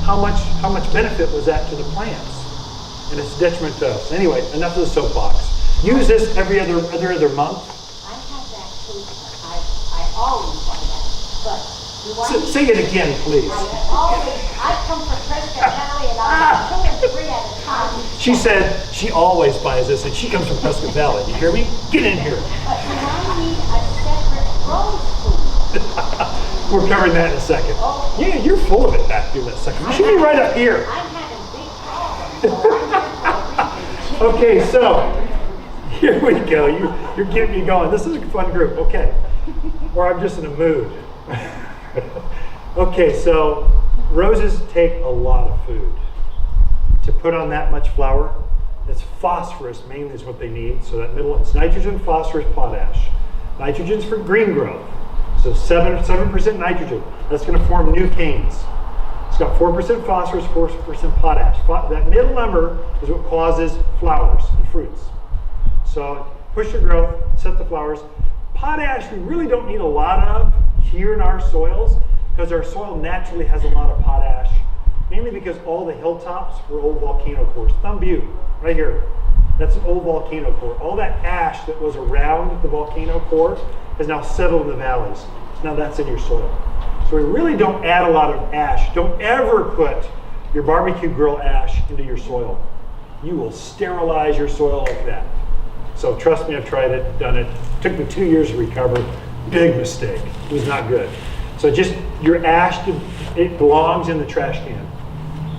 how much benefit was that to the plants? And it's detriment to us. Anyway, enough of the soapbox. Use this every other month. I have that too. I always buy that. But you want Say it again, please. I come from Prescott Valley and I buy 2 and 3 at a time. She said she always buys this, and she comes from Prescott Valley. You hear me? Get in here. But do I need a separate rose food? We're covering that in a second. Yeah, you're full of it back there in a second. You should be right up here. I'm having big problems. So Okay, so here we go. You're getting me going. This is a fun group. Okay. Or I'm just in a mood. Okay, so roses take a lot of food to put on that much flower. It's phosphorus mainly is what they need. So that middle, it's nitrogen, phosphorus, potash. Nitrogen's for green growth. So 7% nitrogen. That's going to form new canes. It's got 4% phosphorus, 4% potash. That middle number is what causes flowers and fruits. So push your growth, set the flowers. Potash we really don't need a lot of here in our soils because our soil naturally has a lot of potash, mainly because all the hilltops were old volcano cores. Thumb Butte, right here, that's an old volcano core. All that ash that was around the volcano core has now settled in the valleys. So now that's in your soil. So we really don't add a lot of ash. Don't ever put your barbecue grill ash into your soil. You will sterilize your soil like that. So trust me, I've tried it, done it. It took me 2 years to recover. Big mistake. It was not good. So just your ash, it belongs in the trash can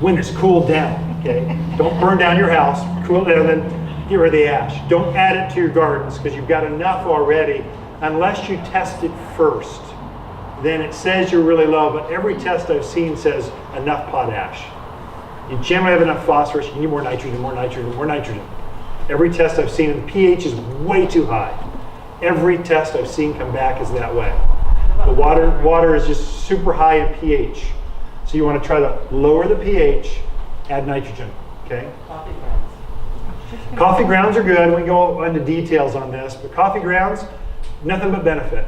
when it's cooled down, okay? Don't burn down your house, cool it down, then get rid of the ash. Don't add it to your gardens because you've got enough already unless you test it first. Then it says you're really low, but every test I've seen says enough potash. You generally have enough phosphorus, you need more nitrogen, more nitrogen, more nitrogen. Every test I've seen, and the pH is way too high. Every test I've seen come back is that way. The water is just super high in pH. So you want to try to lower the pH, add nitrogen, okay? Coffee grounds are good. We can go into details on this, but coffee grounds, nothing but benefit.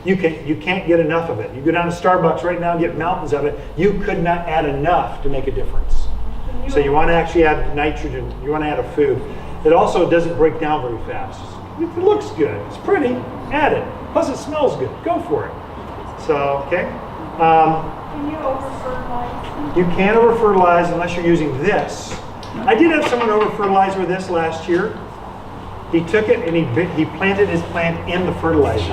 You can't get enough of it. You go down to Starbucks right now and get mountains of it. You could not add enough to make a difference. So you want to actually add nitrogen. You want to add a food. It also doesn't break down very fast. It looks good. It's pretty. Add it. Plus it smells good. Go for it. So, okay. Can you over-fertilize? You can over-fertilize unless you're using this. I did have someone over-fertilize with this last year. He took it and he planted his plant in the fertilizer.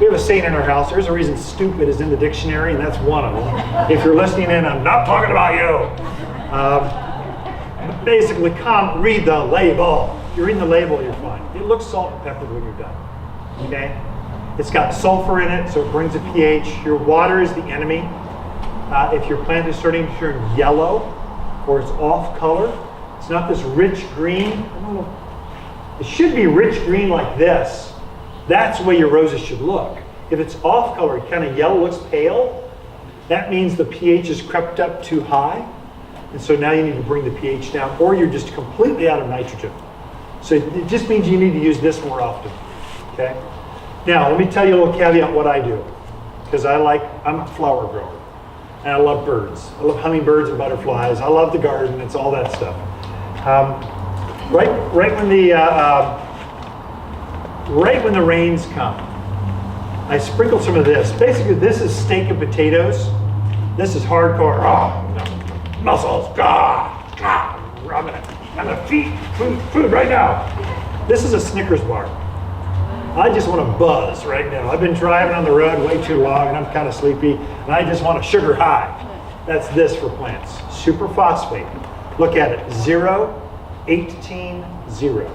We have a saying in our house, there's a reason stupid is in the dictionary, and that's one of them. If you're listening in, I'm not talking about you. Basically, read the label. If you're reading the label, you're fine. It looks salt and peppered when you're done. Okay? It's got sulfur in it, so it brings a pH. Your water is the enemy. If your plant is starting to turn yellow or it's off color, it's not this rich green. I don't know. It should be rich green like this. That's the way your roses should look. If it's off color, kind of yellow, looks pale, that means the pH has crept up too high. And so now you need to bring the pH down, or you're just completely out of nitrogen. So it just means you need to use this more often, okay? Now, let me tell you a little caveat what I do, because I'm a flower grower, and I love birds. I love hummingbirds and butterflies. I love the garden, it's all that stuff. Right when the rains come, I sprinkle some of this. Basically, this is steak and potatoes. This is hardcore, muscles, I'm gonna feed food right now. This is a Snickers bar. I just want to buzz right now. I've been driving on the road way too long and I'm kind of sleepy and I just want a sugar high. That's this for plants. Superphosphate. Look at it, 0, 18, 0.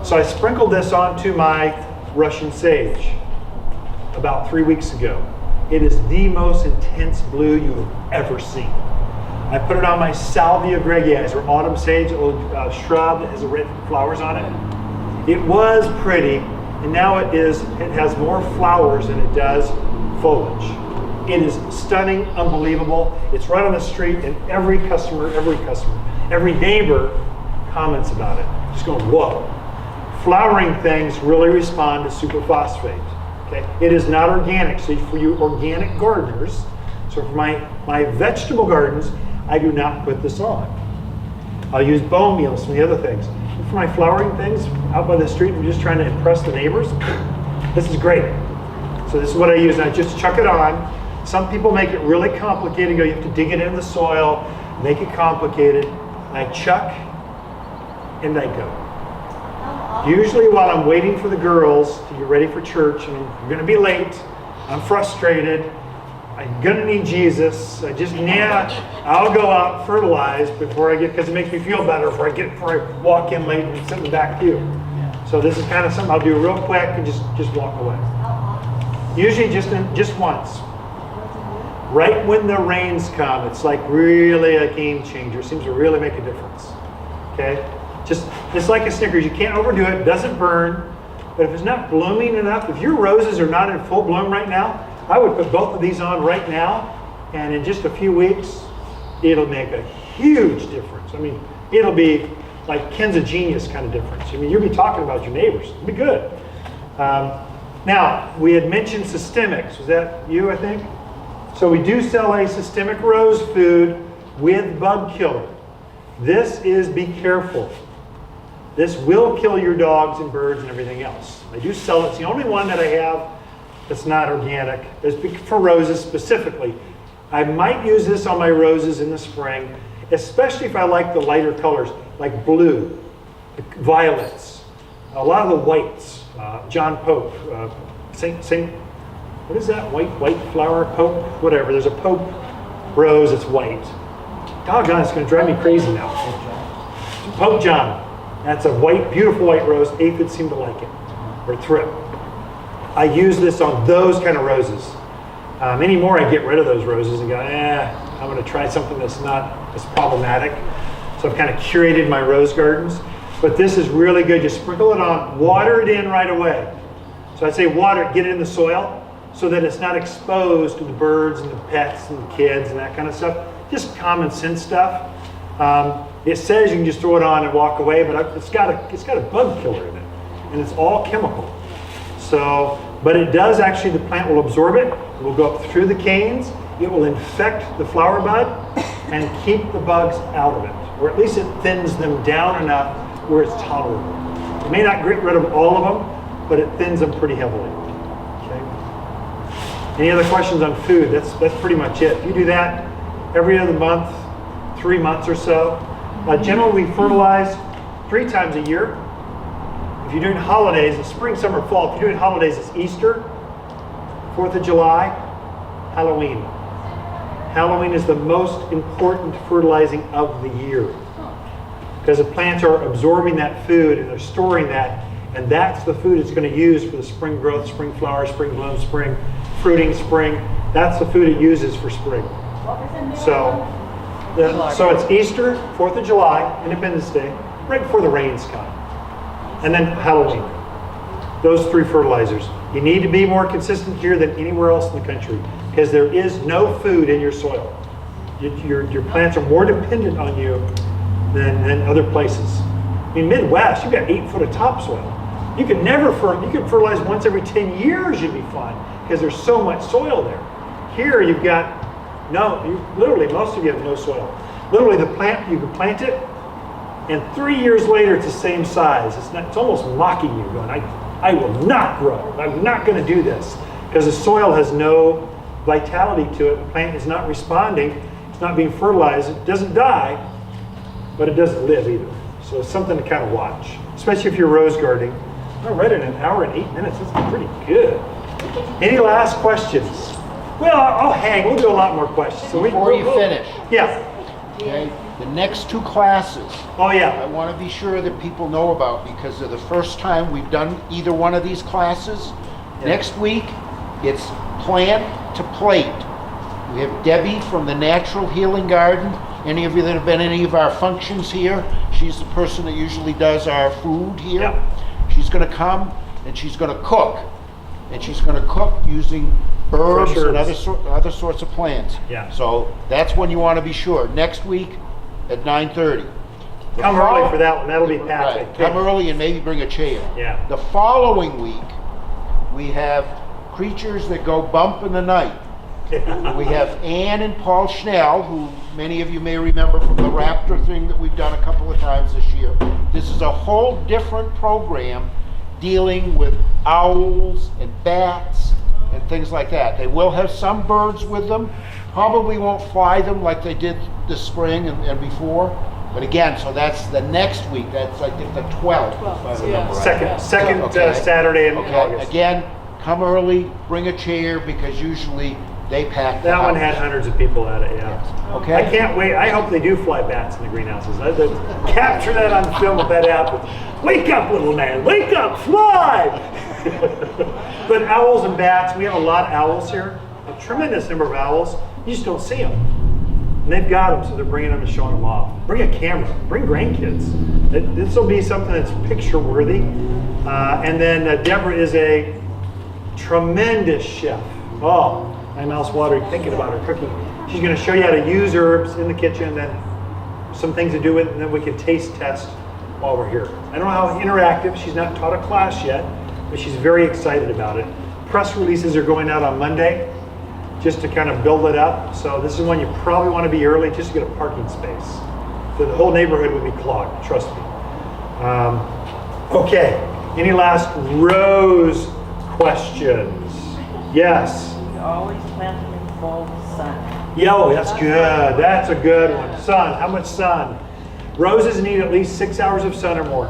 So I sprinkled this onto my Russian sage about 3 weeks ago. It is the most intense blue you've ever seen. I put it on my Salvia gregae, or autumn sage, a little shrub that has red flowers on it. It was pretty, and now it has more flowers than it does foliage. It is stunning, unbelievable. It's right on the street, and every neighbor comments about it. Just going, whoa. Flowering things really respond to superphosphate. Okay? It is not organic, so for you organic gardeners, so for my vegetable gardens, I do not put this on. I'll use bone meal, some of the other things. And for my flowering things out by the street, I'm just trying to impress the neighbors. This is great. So this is what I use, and I just chuck it on. Some people make it really complicated. You have to dig it in the soil, make it complicated. And I chuck, and I go. Usually while I'm waiting for the girls to get ready for church, I'm gonna be late, I'm frustrated, I'm gonna need Jesus. I'll go out and fertilize before I because it makes me feel better before I walk in late and sit in the back pew. So this is kind of something I'll do real quick and just walk away. Usually just once. Right when the rains come, it's like really a game changer. It seems to really make a difference. Okay? It's like a Snickers. You can't overdo it. It doesn't burn. But if it's not blooming enough, if your roses are not in full bloom right now, I would put both of these on right now, and in just a few weeks, it'll make a huge difference. It'll be like Ken's a genius kind of difference. You'll be talking about your neighbors. It'll be good. Now, we had mentioned systemics. Was that you, I think? So we do sell a systemic rose food with bug killer. This is, be careful. This will kill your dogs and birds and everything else. I do sell it. It's the only one that I have that's not organic. It's for roses specifically. I might use this on my roses in the spring, especially if I like the lighter colors, like blue, violets, a lot of the whites, John Pope, what is that, white flower, Pope, whatever. There's a Pope rose that's white. Doggone, it's gonna drive me crazy now. Pope John. That's a white, beautiful white rose. Aphids seem to like it, or thrip. I use this on those kind of roses. Anymore, I get rid of those roses and go, I'm gonna try something that's not as problematic. So I've kind of curated my rose gardens. But this is really good. Just sprinkle it on, water it in right away. So I'd say water it, get it in the soil so that it's not exposed to the birds and the pets and the kids and that kind of stuff. Just common sense stuff. It says you can just throw it on and walk away, but it's got a bug killer in it, and it's all chemical. So, but it does actually, the plant will absorb it. It will go up through the canes. It will infect the flower bud and keep the bugs out of it, or at least it thins them down enough where it's tolerable. It may not get rid of all of them, but it thins them pretty heavily. Okay. Any other questions on food? That's pretty much it. If you do that every other month, 3 months or so. Generally, we fertilize 3 times a year. If you're doing holidays, it's spring, summer, fall. If you're doing holidays, it's Easter, 4th of July, Halloween. Halloween is the most important fertilizing of the year because the plants are absorbing that food and they're storing that, and that's the food it's going to use for the spring growth, spring flowers, spring bloom, spring fruiting, spring. That's the food it uses for spring. So it's Easter, 4th of July, Independence Day, right before the rains come. And then Halloween. Those 3 fertilizers. You need to be more consistent here than anywhere else in the country because there is no food in your soil. Your plants are more dependent on you than other places. In Midwest, you've got 8 foot of topsoil. You can fertilize once every 10 years, you'd be fine because there's so much soil there. Here you've got literally most of you have no soil. Literally the plant, you can plant it and 3 years later it's the same size. It's almost mocking you going, I will not grow. I'm not going to do this because the soil has no vitality to it. The plant is not responding. It's not being fertilized. It doesn't die, but it doesn't live either. So it's something to kind of watch, especially if you're rose gardening. I read it in an hour and 8 minutes. That's pretty good. Any last questions? Well, I'll hang. We'll do a lot more questions. So Before you finish, yeah. okay, the next 2 classes, Oh I yeah. want to be sure that people know about because they're the first time we've done either one of these classes. Yeah. Next week, it's plant to plate. We have Debbie from the Natural Healing Garden. Any of you that have been at any of our functions here, she's the person that usually does our food here. Yeah. She's going to come and she's going to cook. And she's going to cook using herbs Fresh and herbs. other sorts of plants. Yeah. So that's when you want to be sure. Next week at 9:30. Come early for that one. That'll be packed. Right. Come early and maybe bring a chair. Yeah. The following week, we have creatures that go bump in the night. We have Ann and Paul Schnell, who many of you may remember from the Raptor thing that we've done a couple of times this year. This is a whole different program dealing with owls and bats and things like that. They will have some birds with them. Probably won't fly them like they did this spring and before. But again, so that's the next week. That's I think the 12th. if I remember right. Second Okay. Saturday in Okay, August. again, come early, bring a chair because usually they pack the That one house. had hundreds of people at it, yeah. Okay? I can't wait. I hope they do fly bats in the greenhouses. I'd capture that on film if that happens. Wake up, little man. Wake up. Fly. But owls and bats, we have a lot of owls here. A tremendous number of owls. You just don't see them. And they've got them, so they're bringing them and showing them off. Bring a camera. Bring grandkids. This will be something that's picture worthy. And then Deborah is a tremendous chef. Oh, my mouth's watering thinking about her cooking. She's going to show you how to use herbs in the kitchen, then some things to do with it, and then we can taste test while we're here. I don't know how interactive. She's not taught a class yet, but she's very excited about it. Press releases are going out on Monday just to kind of build it up. So this is one you probably want to be early just to get a parking space. So the whole neighborhood would be clogged, trust me. Okay, any last rose questions? Yes. Always plant them in full sun. Yo, that's good. That's a good one. Sun, how much sun? Roses need at least 6 hours of sun or more.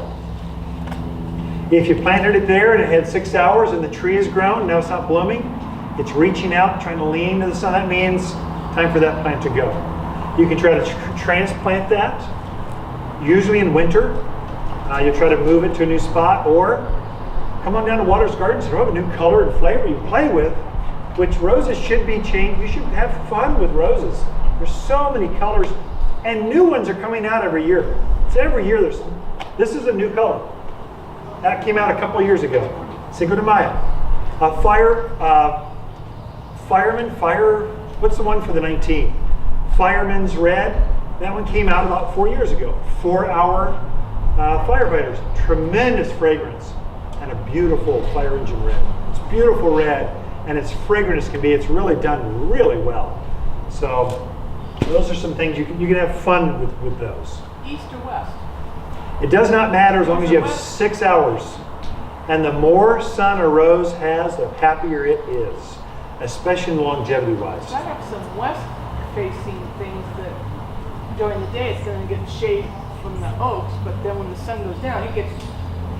If you planted it there and it had 6 hours and the tree is grown, now it's not blooming, it's reaching out, trying to lean to the sun, that means time for that plant to go. You can try to transplant that, usually in winter. You try to move it to a new spot, or come on down to Waters Gardens and have a new color and flavor you play with, which roses should be changed. You should have fun with roses. There's so many colors, and new ones are coming out every year. So every year this is a new color. That came out a couple of years ago. Cinco de Mayo. What's the one for the 19? Fireman's Red. That one came out about 4 years ago. 4-hour firefighters. Tremendous fragrance and a beautiful fire engine red. It's beautiful red and it's fragrant as can be. It's really done really well. So those are some things you can have fun with those. East or west? It does not matter as long as you have 6 hours. And the more sun a rose has, the happier it is, especially longevity-wise. I have some west-facing things that during the day it's going to get shade from the oaks, but then when the sun goes down, it gets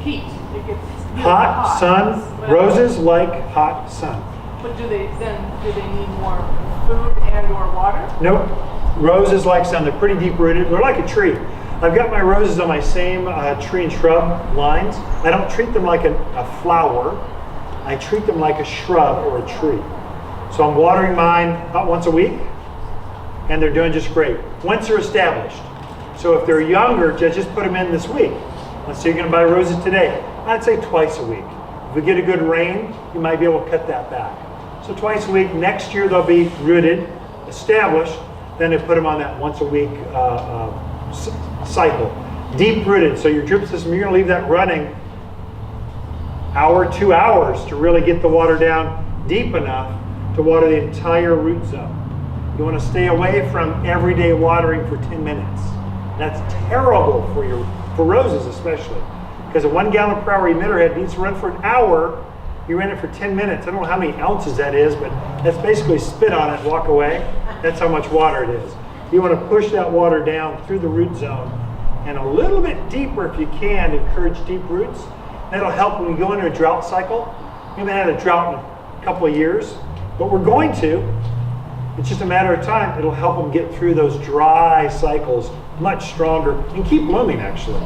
heat. It gets really Hot sun, But- roses like hot sun. But do they need more food and or water? Nope, roses like sun, they're pretty deep-rooted. They're like a tree. I've got my roses on my same tree and shrub lines. I don't treat them like a flower. I treat them like a shrub or a tree. So I'm watering mine about once a week, and they're doing just great. Once they're established. So if they're younger, just put them in this week. Let's say you're gonna buy roses today. I'd say twice a week. If we get a good rain, you might be able to cut that back. So twice a week. Next year they'll be rooted, established. Then they put them on that once a week cycle. Deep rooted. So your drip system, you're going to leave that running hour, 2 hours to really get the water down deep enough to water the entire root zone. You want to stay away from everyday watering for 10 minutes. That's terrible for roses especially, because a 1 gallon per hour emitter head needs to run for an hour. You ran it for 10 minutes. I don't know how many ounces that is, but that's basically spit on it and walk away. That's how much water it is. You want to push that water down through the root zone and a little bit deeper if you can, encourage deep roots. That'll help when we go into a drought cycle. We haven't had a drought in a couple of years, but we're going to. It's just a matter of time. It'll help them get through those dry cycles much stronger and keep blooming actually.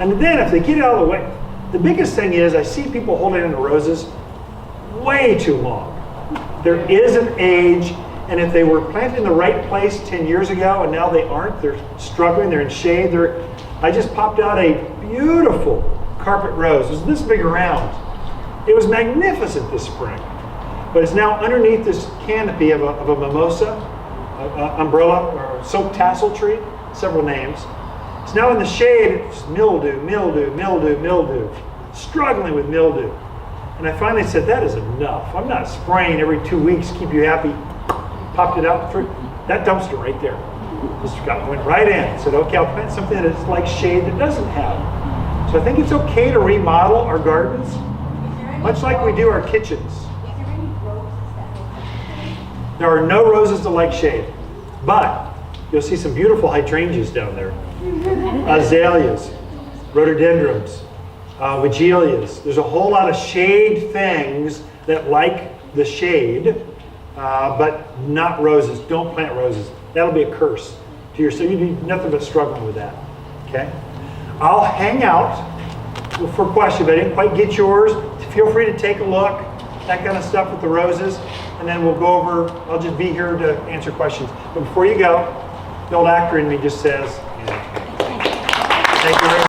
And then if they get out of the way, the biggest thing is I see people holding in the roses way too long. There is an age, and if they were planted in the right place 10 years ago and now they aren't, they're struggling, they're in shade. I just popped out a beautiful carpet rose. It was this big around. It was magnificent this spring, but it's now underneath this canopy of a mimosa, umbrella or soap tassel tree, several names. It's now in the shade. It's mildew, struggling with mildew. And I finally said, that is enough. I'm not spraying every 2 weeks, keep you happy. Popped it out, that dumpster right there. Just went right in. Said, okay, I'll plant something that's like shade that doesn't have. So I think it's okay to remodel our gardens, much like we do our kitchens. There are no roses that like shade, but you'll see some beautiful hydrangeas down there. Azaleas, rhododendrons, vigilias. There's a whole lot of shade things that like the shade, but not roses. Don't plant roses. That'll be a curse to your, so you need nothing but struggling with that. Okay? I'll hang out for questions. If I didn't quite get yours, feel free to take a look, that kind of stuff with the roses, and then we'll go over, I'll just be here to answer questions. But before you go, the old actor in me just says, thank you very much.